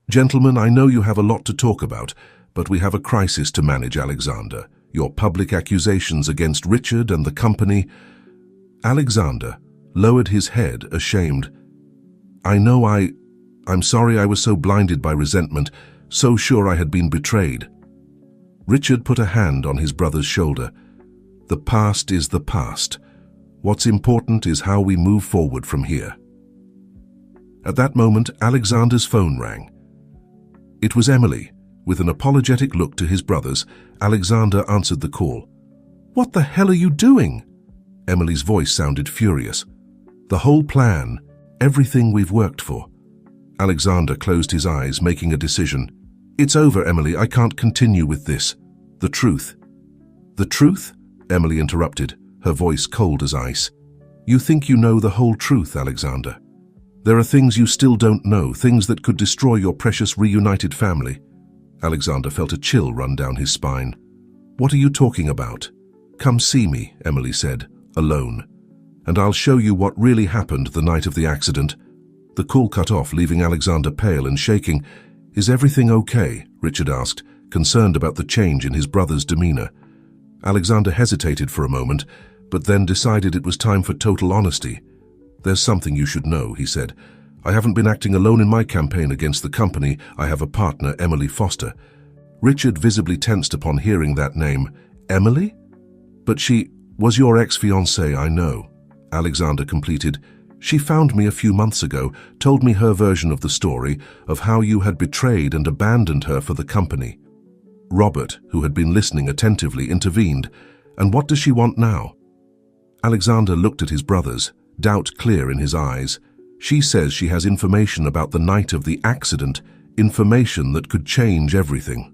Gentlemen, I know you have a lot to talk about, but we have a crisis to manage, Alexander. Your public accusations against Richard and the company. Alexander lowered his head, ashamed. I'm sorry I was so blinded by resentment, so sure I had been betrayed. Richard put a hand on his brother's shoulder. The past is the past. What's important is how we move forward from here. At that moment, Alexander's phone rang. It was Emily. With an apologetic look to his brothers, Alexander answered the call. "What the hell are you doing?" Emily's voice sounded furious. "The whole plan, everything we've worked for." Alexander closed his eyes, making a decision. "It's over, Emily. I can't continue with this. The truth." "The truth?" Emily interrupted, her voice cold as ice. "You think you know the whole truth, Alexander. There are things you still don't know, things that could destroy your precious reunited family." Alexander felt a chill run down his spine. "What are you talking about?" "Come see me," Emily said, alone, "and I'll show you what really happened the night of the accident." The call cut off, leaving Alexander pale and shaking. "Is everything okay?" Richard asked, concerned about the change in his brother's demeanor. Alexander hesitated for a moment, but then decided it was time for total honesty. "There's something you should know," he said. "I haven't been acting alone in my campaign against the company. I have a partner, Emily Foster." Richard visibly tensed upon hearing that name. "Emily? But she was your ex-fiancée, I know," Alexander completed. "She found me a few months ago, told me her version of the story, of how you had betrayed and abandoned her for the company." Robert, who had been listening attentively, intervened. "And what does she want now?" Alexander looked at his brothers, doubt clear in his eyes. "She says she has information about the night of the accident, information that could change everything."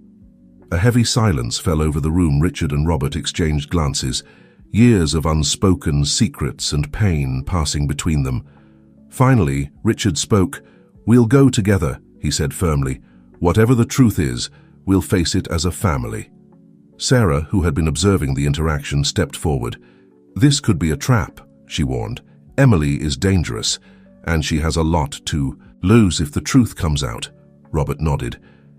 A heavy silence fell over the room. Richard and Robert exchanged glances, years of unspoken secrets and pain passing between them. Finally, Richard spoke. "We'll go together," he said firmly. "Whatever the truth is, we'll face it as a family." Sarah, who had been observing the interaction, stepped forward. "This could be a trap," she warned. "Emily is dangerous, and she has a lot to lose if the truth comes out." Robert nodded,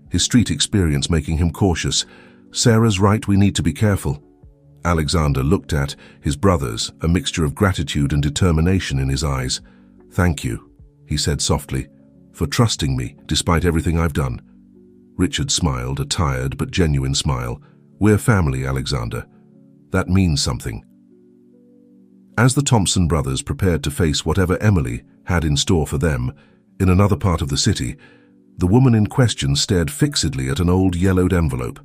his street experience making him cautious. "Sarah's right, we need to be careful." Alexander looked at his brothers, a mixture of gratitude and determination in his eyes. "Thank you," he said softly, "for trusting me despite everything I've done." Richard smiled, a tired but genuine smile. "We're family, Alexander. That means something." As the Thompson brothers prepared to face whatever Emily had in store for them, in another part of the city, the woman in question stared fixedly at an old yellowed envelope.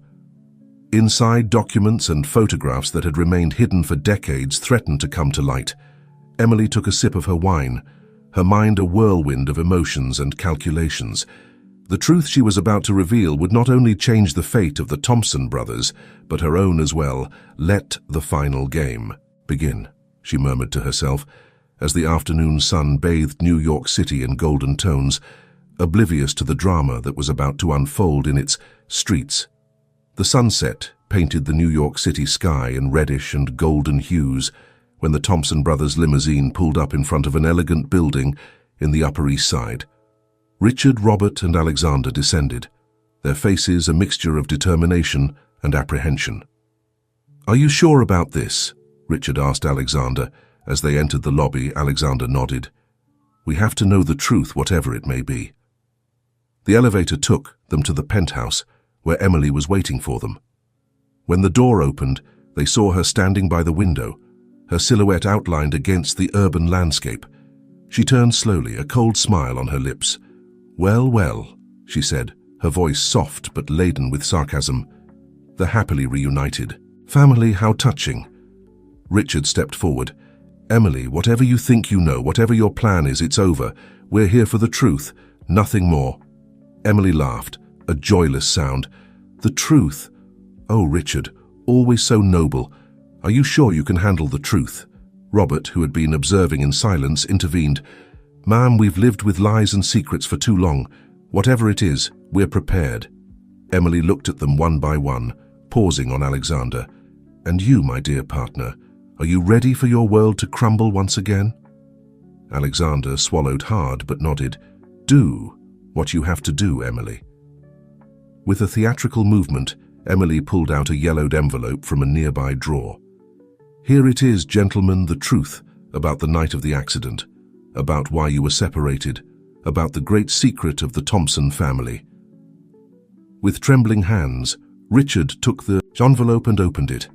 Inside, documents and photographs that had remained hidden for decades threatened to come to light. Emily took a sip of her wine, her mind a whirlwind of emotions and calculations. The truth she was about to reveal would not only change the fate of the Thompson brothers, but her own as well. "Let the final game begin," she murmured to herself, as the afternoon sun bathed New York City in golden tones, oblivious to the drama that was about to unfold in its streets. The sunset painted the New York City sky in reddish and golden hues when the Thompson brothers' limousine pulled up in front of an elegant building in the Upper East Side. Richard, Robert, and Alexander descended, their faces a mixture of determination and apprehension. "Are you sure about this?" Richard asked Alexander. As they entered the lobby, Alexander nodded. "We have to know the truth, whatever it may be." The elevator took them to the penthouse, where Emily was waiting for them. When the door opened, they saw her standing by the window, her silhouette outlined against the urban landscape. She turned slowly, a cold smile on her lips. "Well, well," she said, her voice soft but laden with sarcasm. "The happily reunited. Family, how touching." Richard stepped forward. "Emily, whatever you think you know, whatever your plan is, it's over. We're here for the truth, nothing more." Emily laughed, a joyless sound. "The truth? Oh, Richard, always so noble. Are you sure you can handle the truth?" Robert, who had been observing in silence, intervened. "Ma'am, we've lived with lies and secrets for too long. Whatever it is, we're prepared." Emily looked at them one by one, pausing on Alexander. "And you, my dear partner, Are you ready for your world to crumble once again? Alexander swallowed hard but nodded. Do what you have to do, Emily. With a theatrical movement, Emily pulled out a yellowed envelope from a nearby drawer. Here it is, gentlemen, the truth about the night of the accident, about why you were separated, about the great secret of the Thompson family. With trembling hands, Richard took the envelope and opened it.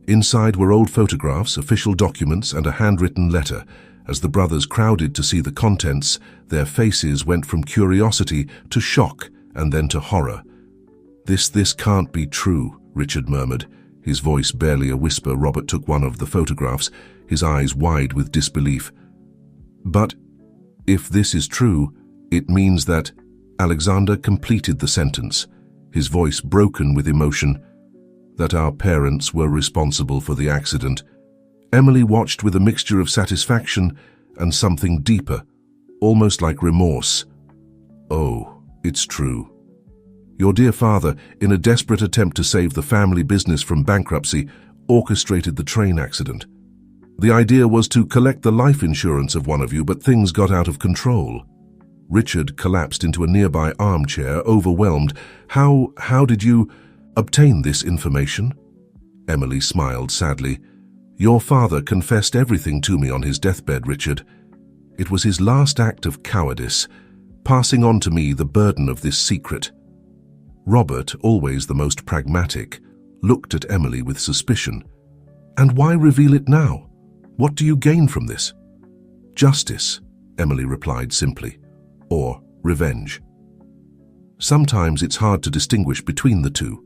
Inside were old photographs, official documents, and a handwritten letter. As the brothers crowded to see the contents, their faces went from curiosity to shock and then to horror. This can't be true," Richard murmured, his voice barely a whisper. Robert took one of the photographs, his eyes wide with disbelief. "But if this is true, it means that—" Alexander completed the sentence, his voice broken with emotion, "that our parents were responsible for the accident." Emily watched with a mixture of satisfaction and something deeper, almost like remorse. "Oh, it's true. Your dear father, in a desperate attempt to save the family business from bankruptcy, orchestrated the train accident. The idea was to collect the life insurance of one of you, but things got out of control." Richard collapsed into a nearby armchair, overwhelmed. How did you obtain this information?" Emily smiled sadly. "Your father confessed everything to me on his deathbed, Richard. It was his last act of cowardice, passing on to me the burden of this secret." Robert, always the most pragmatic, looked at Emily with suspicion. "And why reveal it now? What do you gain from this?" "Justice," Emily replied simply, "or revenge. Sometimes it's hard to distinguish between the two."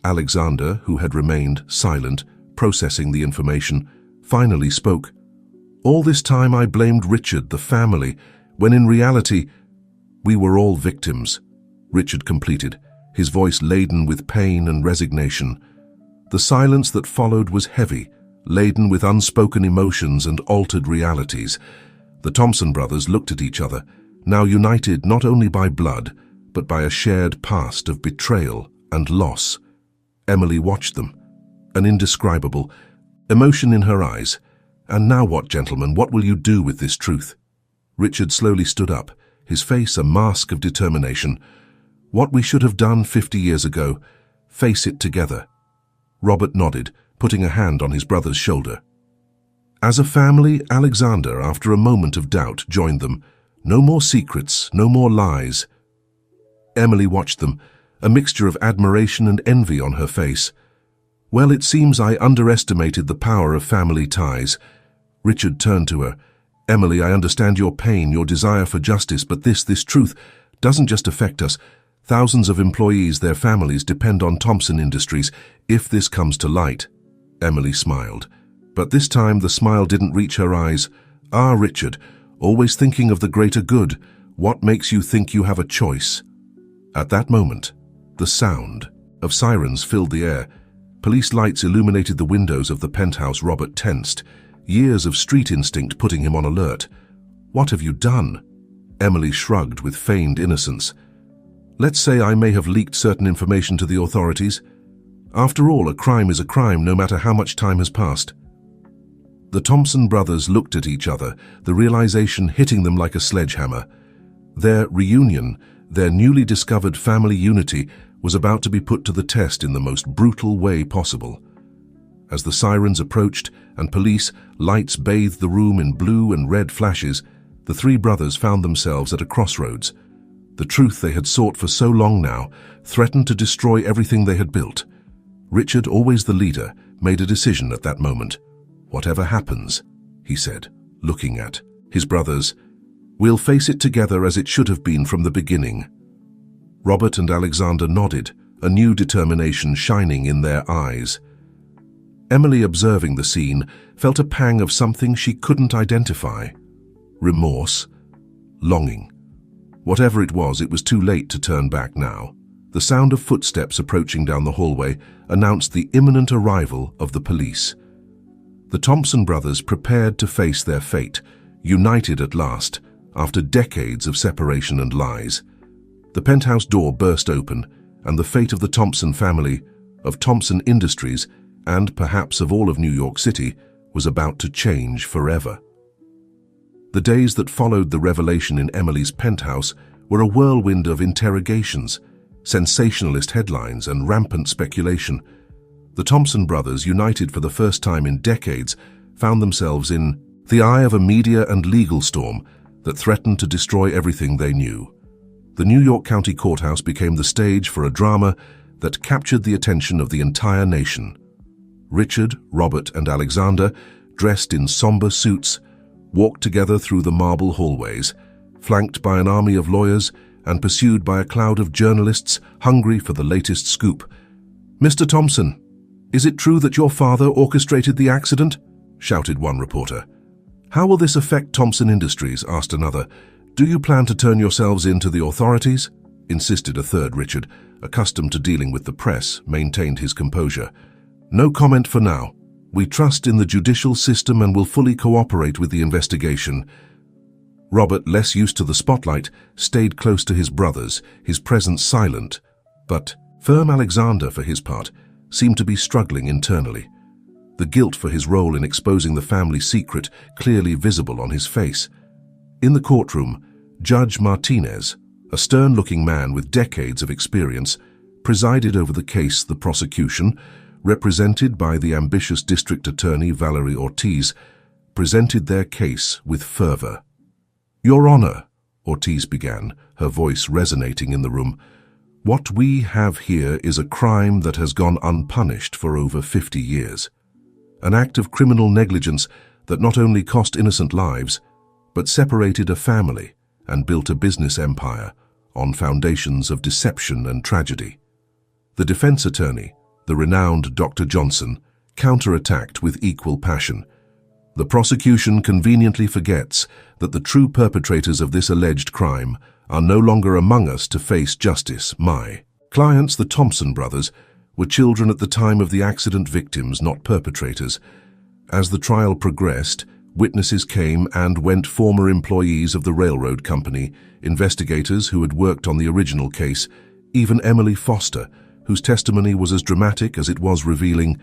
Alexander, who had remained silent, processing the information, finally spoke. "All this time I blamed Richard, the family, when in reality, we were all victims," Richard completed, his voice laden with pain and resignation. The silence that followed was heavy, laden with unspoken emotions and altered realities. The Thompson brothers looked at each other, now united not only by blood, but by a shared past of betrayal and loss. Emily watched them, an indescribable emotion in her eyes. "And now what, gentlemen? What will you do with this truth?" Richard slowly stood up, his face a mask of determination. "What we should have done 50 years ago, face it together." Robert nodded, putting a hand on his brother's shoulder. As a family, Alexander, after a moment of doubt, joined them. No more secrets, no more lies. Emily watched them, a mixture of admiration and envy on her face. "Well, it seems I underestimated the power of family ties." Richard turned to her. "Emily, I understand your pain, your desire for justice, but this truth doesn't just affect us. Thousands of employees, their families, depend on Thompson Industries. If this comes to light—" Emily smiled. But this time the smile didn't reach her eyes. "Ah, Richard, always thinking of the greater good. What makes you think you have a choice?" At that moment, the sound of sirens filled the air. Police lights illuminated the windows of the penthouse. Robert tensed, years of street instinct putting him on alert. "What have you done?" Emily shrugged with feigned innocence. "Let's say I may have leaked certain information to the authorities. After all, a crime is a crime, no matter how much time has passed." The Thompson brothers looked at each other, the realization hitting them like a sledgehammer. Their reunion, their newly discovered family unity, was about to be put to the test in the most brutal way possible. As the sirens approached and police lights bathed the room in blue and red flashes, the three brothers found themselves at a crossroads. The truth they had sought for so long now threatened to destroy everything they had built. Richard, always the leader, made a decision at that moment. "Whatever happens," he said, looking at his brothers, "we'll face it together as it should have been from the beginning." Robert and Alexander nodded, a new determination shining in their eyes. Emily, observing the scene, felt a pang of something she couldn't identify. Remorse, longing. Whatever it was too late to turn back now. The sound of footsteps approaching down the hallway announced the imminent arrival of the police. The Thompson brothers prepared to face their fate, united at last, after decades of separation and lies. The penthouse door burst open, and the fate of the Thompson family, of Thompson Industries, and perhaps of all of New York City, was about to change forever. The days that followed the revelation in Emily's penthouse were a whirlwind of interrogations, sensationalist headlines, and rampant speculation. The Thompson brothers, united for the first time in decades, found themselves in the eye of a media and legal storm that threatened to destroy everything they knew. The New York County Courthouse became the stage for a drama that captured the attention of the entire nation. Richard, Robert, and Alexander, dressed in somber suits, walked together through the marble hallways, flanked by an army of lawyers and pursued by a cloud of journalists hungry for the latest scoop. "Mr. Thompson, is it true that your father orchestrated the accident?" shouted one reporter. "How will this affect Thompson Industries?" asked another. "Do you plan to turn yourselves in to the authorities?" insisted a third. Richard, accustomed to dealing with the press, maintained his composure. "No comment for now. We trust in the judicial system and will fully cooperate with the investigation." Robert, less used to the spotlight, stayed close to his brothers, his presence silent, but firm. Alexander, for his part, seemed to be struggling internally, the guilt for his role in exposing the family secret clearly visible on his face. In the courtroom, Judge Martinez, a stern-looking man with decades of experience, presided over the case. The prosecution, represented by the ambitious district attorney Valerie Ortiz, presented their case with fervor. "Your Honor," Ortiz began, her voice resonating in the room, "what we have here is a crime that has gone unpunished for over 50 years. An act of criminal negligence that not only cost innocent lives, but separated a family and built a business empire on foundations of deception and tragedy." The defense attorney, the renowned Dr. Johnson, counterattacked with equal passion. "The prosecution conveniently forgets that the true perpetrators of this alleged crime are no longer among us to face justice. My clients, the Thompson brothers, were children at the time of the accident, victims, not perpetrators. As the trial progressed, witnesses came and went, former employees of the railroad company, investigators who had worked on the original case, even Emily Foster, whose testimony was as dramatic as it was revealing.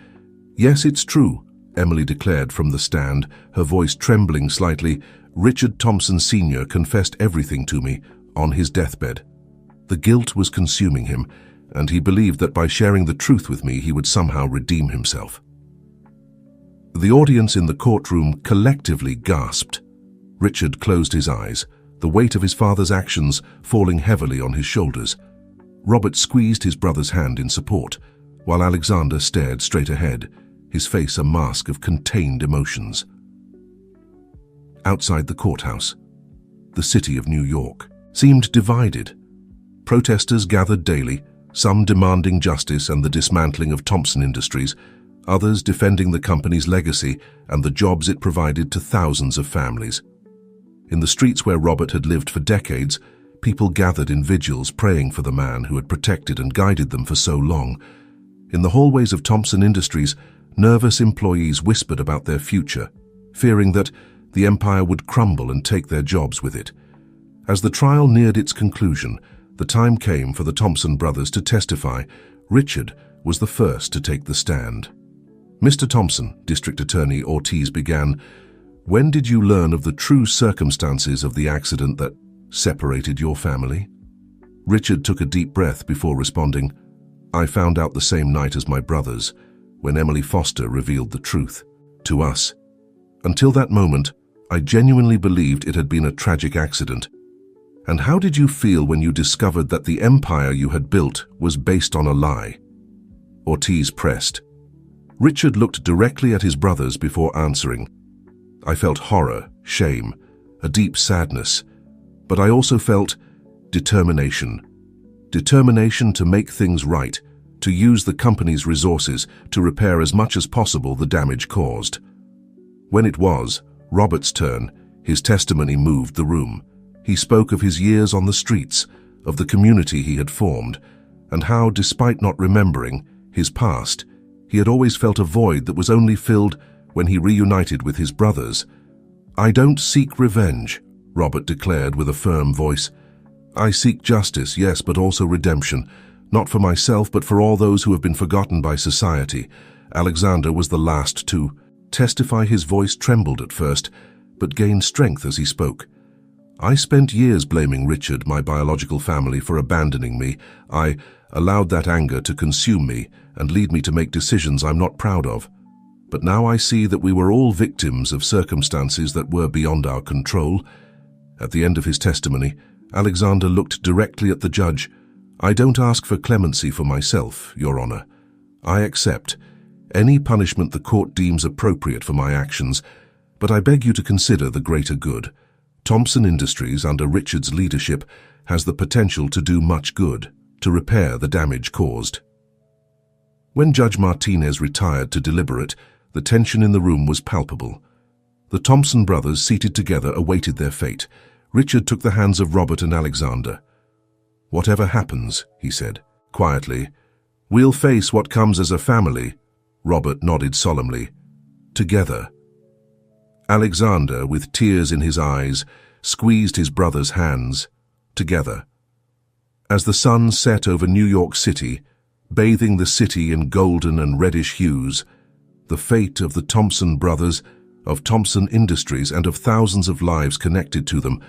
"Yes, it's true," Emily declared from the stand, her voice trembling slightly. "Richard Thompson Sr. confessed everything to me on his deathbed. The guilt was consuming him, and he believed that by sharing the truth with me, he would somehow redeem himself." The audience in the courtroom collectively gasped. Richard closed his eyes, the weight of his father's actions falling heavily on his shoulders. Robert squeezed his brother's hand in support, while Alexander stared straight ahead, his face a mask of contained emotions. Outside the courthouse, the city of New York seemed divided. Protesters gathered daily, some demanding justice and the dismantling of Thompson Industries, others defending the company's legacy and the jobs it provided to thousands of families. In the streets where Robert had lived for decades, people gathered in vigils praying for the man who had protected and guided them for so long. In the hallways of Thompson Industries, nervous employees whispered about their future, fearing that the empire would crumble and take their jobs with it. As the trial neared its conclusion, the time came for the Thompson brothers to testify. Richard was the first to take the stand. "Mr. Thompson," District Attorney Ortiz began, "when did you learn of the true circumstances of the accident that separated your family?" Richard took a deep breath before responding, "I found out the same night as my brothers, when Emily Foster revealed the truth to us. Until that moment, I genuinely believed it had been a tragic accident." "And how did you feel when you discovered that the empire you had built was based on a lie?" Ortiz pressed. Richard looked directly at his brothers before answering. "I felt horror, shame, a deep sadness, but I also felt determination. Determination to make things right, to use the company's resources to repair as much as possible the damage caused." When it was Robert's turn, his testimony moved the room. He spoke of his years on the streets, of the community he had formed, and how, despite not remembering his past, he had always felt a void that was only filled when he reunited with his brothers. "I don't seek revenge," Robert declared with a firm voice. "I seek justice, yes, but also redemption, not for myself but for all those who have been forgotten by society." Alexander was the last to testify. His voice trembled at first, but gained strength as he spoke. I spent years blaming Richard, my biological family, for abandoning me. I allowed that anger to consume me and lead me to make decisions I'm not proud of. But now I see that we were all victims of circumstances that were beyond our control. At the end of his testimony, Alexander looked directly at the judge. I don't ask for clemency for myself, Your Honor. I accept any punishment the court deems appropriate for my actions, but I beg you to consider the greater good. Thompson Industries, under Richard's leadership, has the potential to do much good, to repair the damage caused. When Judge Martinez retired to deliberate, the tension in the room was palpable. The Thompson brothers, seated together, awaited their fate. Richard took the hands of Robert and Alexander. "Whatever happens," he said, quietly, "we'll face what comes as a family." Robert nodded solemnly. "Together." Alexander, with tears in his eyes, squeezed his brother's hands. "Together." As the sun set over New York City, bathing the city in golden and reddish hues, the fate of the Thompson brothers, of Thompson Industries, and of thousands of lives connected to them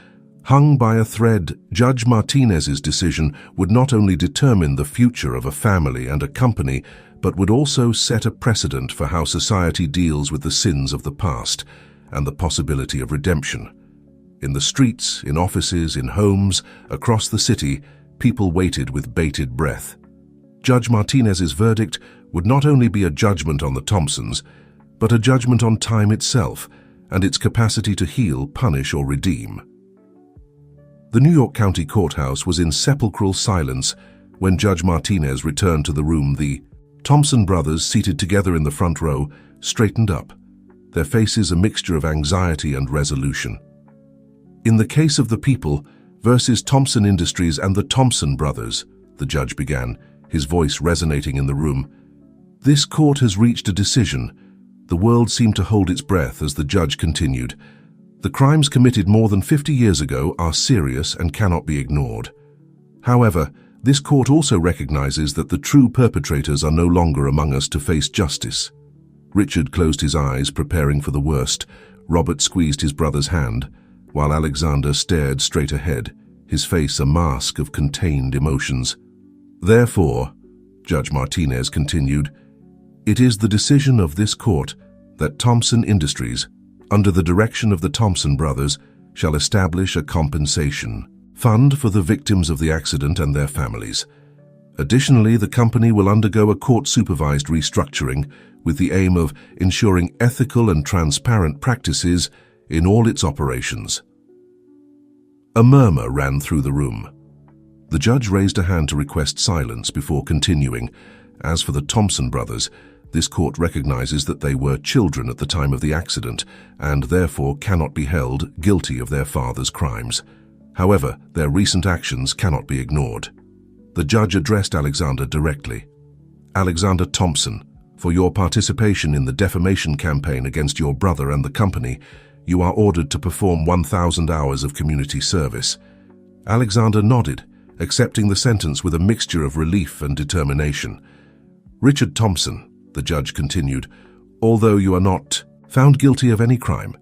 hung by a thread. Judge Martinez's decision would not only determine the future of a family and a company, but would also set a precedent for how society deals with the sins of the past and the possibility of redemption. In the streets, in offices, in homes, across the city, people waited with bated breath. Judge Martinez's verdict would not only be a judgment on the Thompsons, but a judgment on time itself and its capacity to heal, punish, or redeem. The New York County Courthouse was in sepulchral silence when Judge Martinez returned to the room. The Thompson brothers, seated together in the front row, straightened up, their faces a mixture of anxiety and resolution. "In the case of the people versus Thompson Industries and the Thompson brothers," the judge began, his voice resonating in the room, "this court has reached a decision." The world seemed to hold its breath as the judge continued. "The crimes committed more than 50 years ago are serious and cannot be ignored. However, this court also recognizes that the true perpetrators are no longer among us to face justice." Richard closed his eyes, preparing for the worst. Robert squeezed his brother's hand, while Alexander stared straight ahead, his face a mask of contained emotions. "Therefore," Judge Martinez continued, "it is the decision of this court that Thompson Industries, under the direction of the Thompson brothers, shall establish a compensation fund for the victims of the accident and their families. Additionally, the company will undergo a court-supervised restructuring with the aim of ensuring ethical and transparent practices in all its operations." A murmur ran through the room. The judge raised a hand to request silence before continuing. "As for the Thompson brothers, this court recognizes that they were children at the time of the accident and therefore cannot be held guilty of their father's crimes. However, their recent actions cannot be ignored." The judge addressed Alexander directly. "Alexander Thompson, for your participation in the defamation campaign against your brother and the company, you are ordered to perform 1,000 hours of community service." Alexander nodded, accepting the sentence with a mixture of relief and determination. "Richard Thompson," the judge continued, "although you are not found guilty of any crime,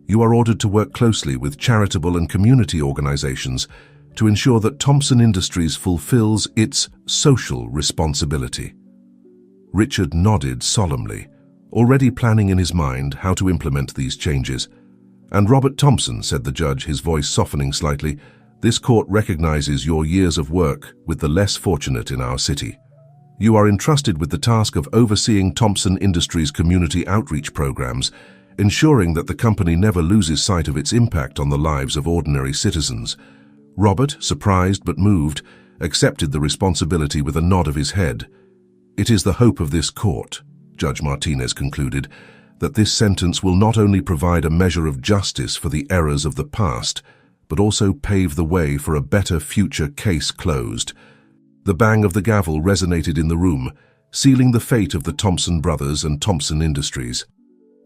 you are ordered to work closely with charitable and community organizations to ensure that Thompson Industries fulfills its social responsibility." Richard nodded solemnly, already planning in his mind how to implement these changes. "And Robert Thompson," said the judge, his voice softening slightly, "this court recognizes your years of work with the less fortunate in our city. You are entrusted with the task of overseeing Thompson Industries' community outreach programs, ensuring that the company never loses sight of its impact on the lives of ordinary citizens." Robert, surprised but moved, accepted the responsibility with a nod of his head. "It is the hope of this court," Judge Martinez concluded, "that this sentence will not only provide a measure of justice for the errors of the past, but also pave the way for a better future. Case closed." The bang of the gavel resonated in the room, sealing the fate of the Thompson brothers and Thompson Industries.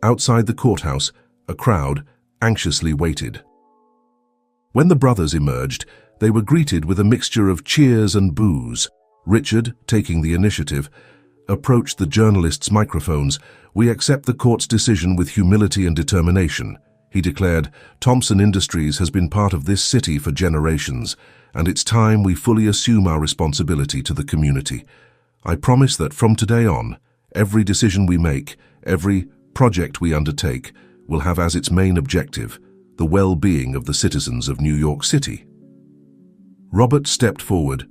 Outside the courthouse, a crowd anxiously waited. When the brothers emerged, they were greeted with a mixture of cheers and boos. Richard, taking the initiative, approached the journalists' microphones, "We accept the court's decision with humility and determination." He declared, "Thompson Industries has been part of this city for generations, and it's time we fully assume our responsibility to the community. I promise that from today on, every decision we make, every project we undertake, will have as its main objective the well-being of the citizens of New York City." Robert stepped forward.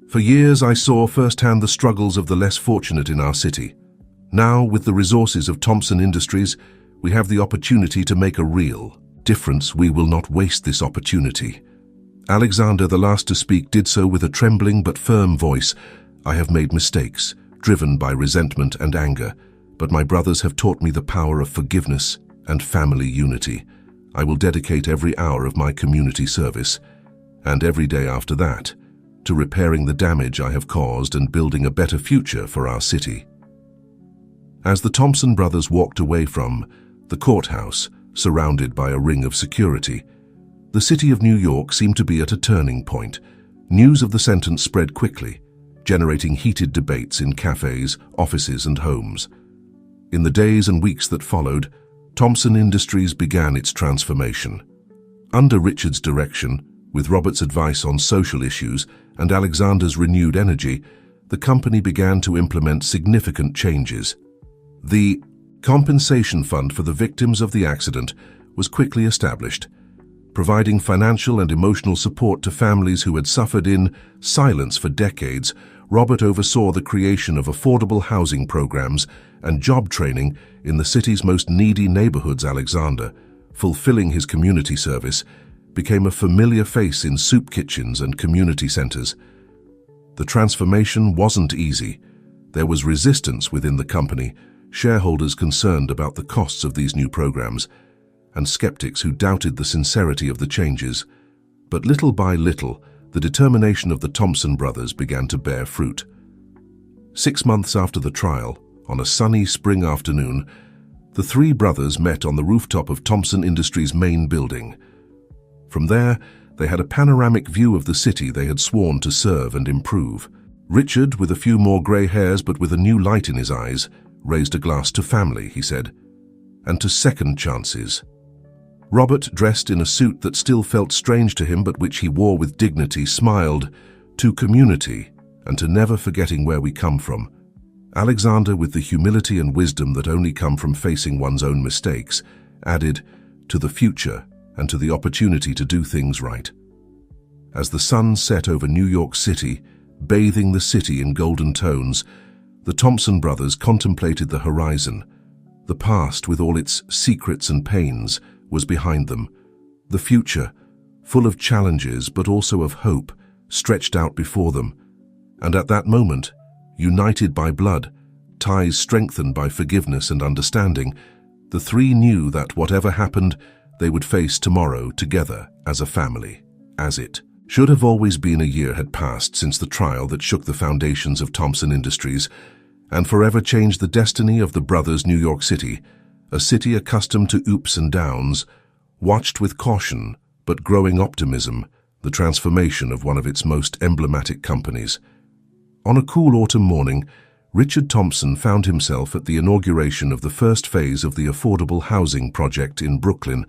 "For years I saw firsthand the struggles of the less fortunate in our city. Now, with the resources of Thompson Industries, we have the opportunity to make a real difference. We will not waste this opportunity." Alexander, the last to speak, did so with a trembling but firm voice. "I have made mistakes, driven by resentment and anger, but my brothers have taught me the power of forgiveness and family unity. I will dedicate every hour of my community service, and every day after that, to repairing the damage I have caused and building a better future for our city." As the Thompson brothers walked away from the courthouse, surrounded by a ring of security, the city of New York seemed to be at a turning point. News of the sentence spread quickly, generating heated debates in cafes, offices, and homes. In the days and weeks that followed, Thompson Industries began its transformation. Under Richard's direction, with Robert's advice on social issues and Alexander's renewed energy, the company began to implement significant changes. The compensation fund for the victims of the accident was quickly established, providing financial and emotional support to families who had suffered in silence for decades. Robert oversaw the creation of affordable housing programs and job training in the city's most needy neighborhoods. Alexander, fulfilling his community service, became a familiar face in soup kitchens and community centers. The transformation wasn't easy. There was resistance within the company, shareholders concerned about the costs of these new programs, and skeptics who doubted the sincerity of the changes. But little by little, the determination of the Thompson brothers began to bear fruit. 6 months after the trial, on a sunny spring afternoon, the three brothers met on the rooftop of Thompson Industries' main building. From there, they had a panoramic view of the city they had sworn to serve and improve. Richard, with a few more gray hairs but with a new light in his eyes, raised a glass to family, he said, and to second chances. Robert, dressed in a suit that still felt strange to him but which he wore with dignity, smiled, "To community, and to never forgetting where we come from." Alexander, with the humility and wisdom that only come from facing one's own mistakes, added, "To the future, and to the opportunity to do things right." As the sun set over New York City, bathing the city in golden tones, the Thompson brothers contemplated the horizon. The past, with all its secrets and pains, was behind them. The future, full of challenges but also of hope, stretched out before them. And at that moment, united by blood, ties strengthened by forgiveness and understanding, the three knew that whatever happened, they would face tomorrow together as a family. As it should have always been, a year had passed since the trial that shook the foundations of Thompson Industries and forever changed the destiny of the brothers. New York City, a city accustomed to ups and downs, watched with caution but growing optimism the transformation of one of its most emblematic companies. On a cool autumn morning, Richard Thompson found himself at the inauguration of the first phase of the affordable housing project in Brooklyn,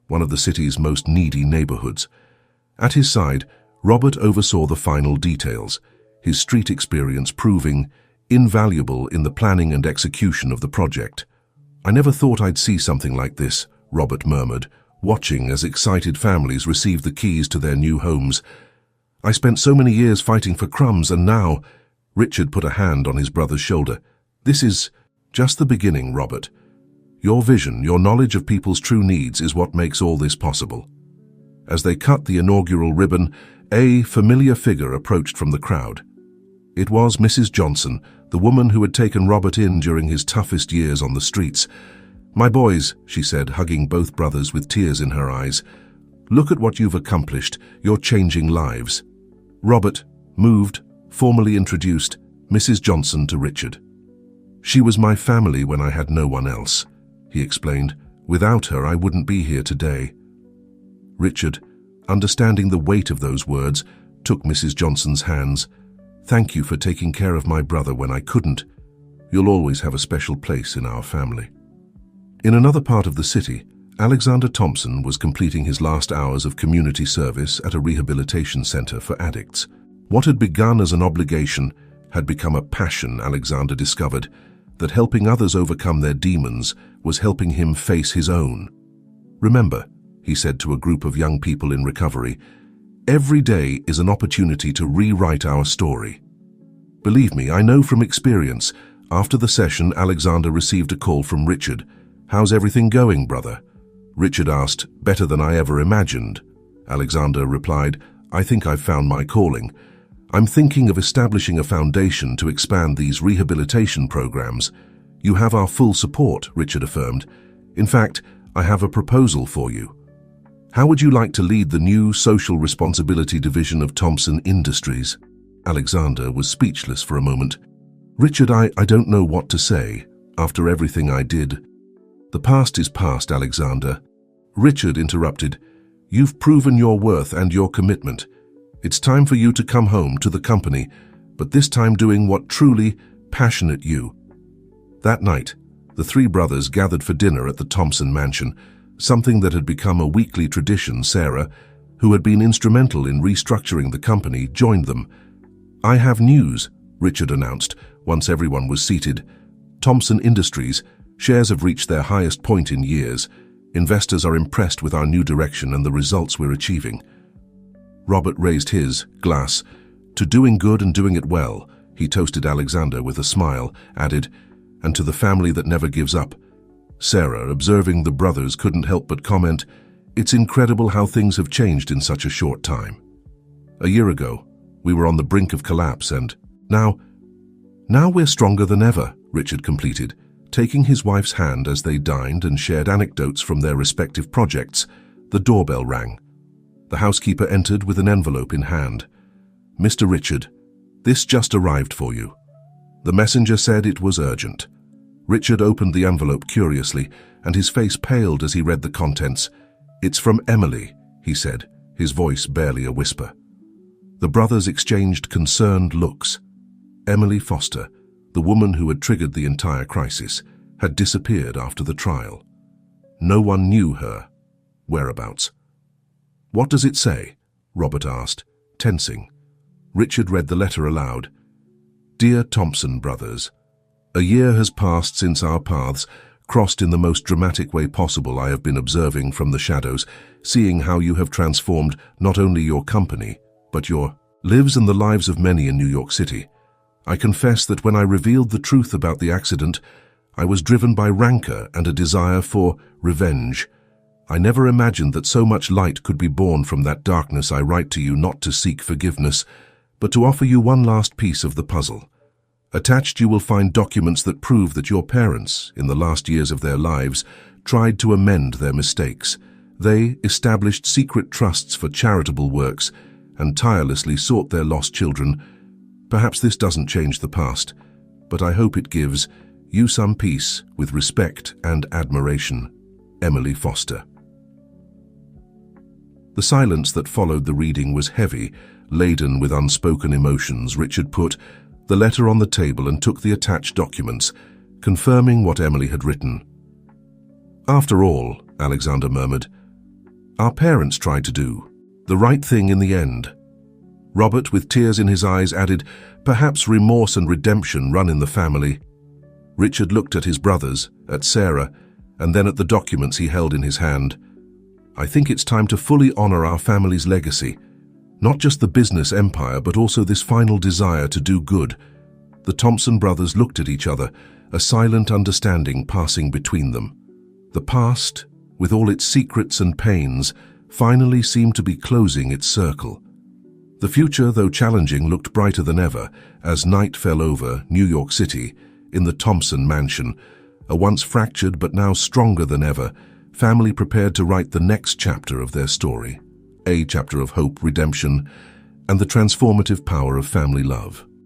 one of the city's most needy neighborhoods. At his side, Robert oversaw the final details, his street experience proving invaluable in the planning and execution of the project. "I never thought I'd see something like this," Robert murmured, watching as excited families received the keys to their new homes. "I spent so many years fighting for crumbs, and now—" Richard put a hand on his brother's shoulder. "This is just the beginning, Robert. Your vision, your knowledge of people's true needs is what makes all this possible." As they cut the inaugural ribbon, a familiar figure approached from the crowd. It was Mrs. Johnson, the woman who had taken Robert in during his toughest years on the streets. "My boys," she said, hugging both brothers with tears in her eyes, "look at what you've accomplished. You're changing lives." Robert, moved, formally introduced Mrs. Johnson to Richard. "She was my family when I had no one else," he explained. "Without her, I wouldn't be here today." Richard, understanding the weight of those words, took Mrs. Johnson's hands. Thank you for taking care of my brother when I couldn't. You'll always have a special place in our family." In another part of the city, Alexander Thompson was completing his last hours of community service at a rehabilitation center for addicts. What had begun as an obligation had become a passion. Alexander discovered that helping others overcome their demons was helping him face his own. "Remember," he said to a group of young people in recovery, "every day is an opportunity to rewrite our story." Believe me, I know from experience. After the session, Alexander received a call from Richard. "How's everything going, brother?" Richard asked. "Better than I ever imagined." Alexander replied, "I think I've found my calling. I'm thinking of establishing a foundation to expand these rehabilitation programs." "You have our full support," Richard affirmed. "In fact, I have a proposal for you. How would you like to lead the new social responsibility division of Thompson Industries?" Alexander was speechless for a moment. "Richard, I don't know what to say after everything I did." "The past is past, Alexander." Richard interrupted. "You've proven your worth and your commitment. It's time for you to come home to the company, but this time doing what truly passionate you." That night, the three brothers gathered for dinner at the Thompson mansion, something that had become a weekly tradition. Sarah, who had been instrumental in restructuring the company, joined them. "I have news," Richard announced once everyone was seated. "Thompson Industries shares have reached their highest point in years. Investors are impressed with our new direction and the results we're achieving." Robert raised his glass. "To doing good and doing it well," he toasted. Alexander, with a smile, added, "and to the family that never gives up." Sarah, observing the brothers, couldn't help but comment, "It's incredible how things have changed in such a short time. A year ago, we were on the brink of collapse, and now we're stronger than ever," Richard completed, taking his wife's hand as they dined and shared anecdotes from their respective projects. The doorbell rang. The housekeeper entered with an envelope in hand. "Mr. Richard, this just arrived for you." The messenger said it was urgent. Richard opened the envelope curiously, and his face paled as he read the contents. "It's from Emily," he said, his voice barely a whisper. The brothers exchanged concerned looks. Emily Foster, the woman who had triggered the entire crisis, had disappeared after the trial. No one knew her whereabouts. "What does it say?" Robert asked, tensing. Richard read the letter aloud. "Dear Thompson brothers, a year has passed since our paths crossed in the most dramatic way possible. I have been observing from the shadows, seeing how you have transformed not only your company, but your lives and the lives of many in New York City. I confess that when I revealed the truth about the accident, I was driven by rancor and a desire for revenge. I never imagined that so much light could be born from that darkness. I write to you not to seek forgiveness, but to offer you one last piece of the puzzle. Attached you will find documents that prove that your parents, in the last years of their lives, tried to amend their mistakes. They established secret trusts for charitable works and tirelessly sought their lost children. Perhaps this doesn't change the past, but I hope it gives you some peace. With respect and admiration, Emily Foster." The silence that followed the reading was heavy, laden with unspoken emotions. Richard put the letter on the table and took the attached documents, confirming what Emily had written. "After all," Alexander murmured, "our parents tried to do the right thing in the end." Robert, with tears in his eyes, added, "Perhaps remorse and redemption run in the family." Richard looked at his brothers, at Sarah, and then at the documents he held in his hand. "I think it's time to fully honor our family's legacy. Not just the business empire, but also this final desire to do good." The Thompson brothers looked at each other, a silent understanding passing between them. The past, with all its secrets and pains, finally seemed to be closing its circle. The future, though challenging, looked brighter than ever as night fell over New York City. In the Thompson mansion, a once fractured but now stronger than ever, family prepared to write the next chapter of their story, a chapter of hope, redemption, and the transformative power of family love.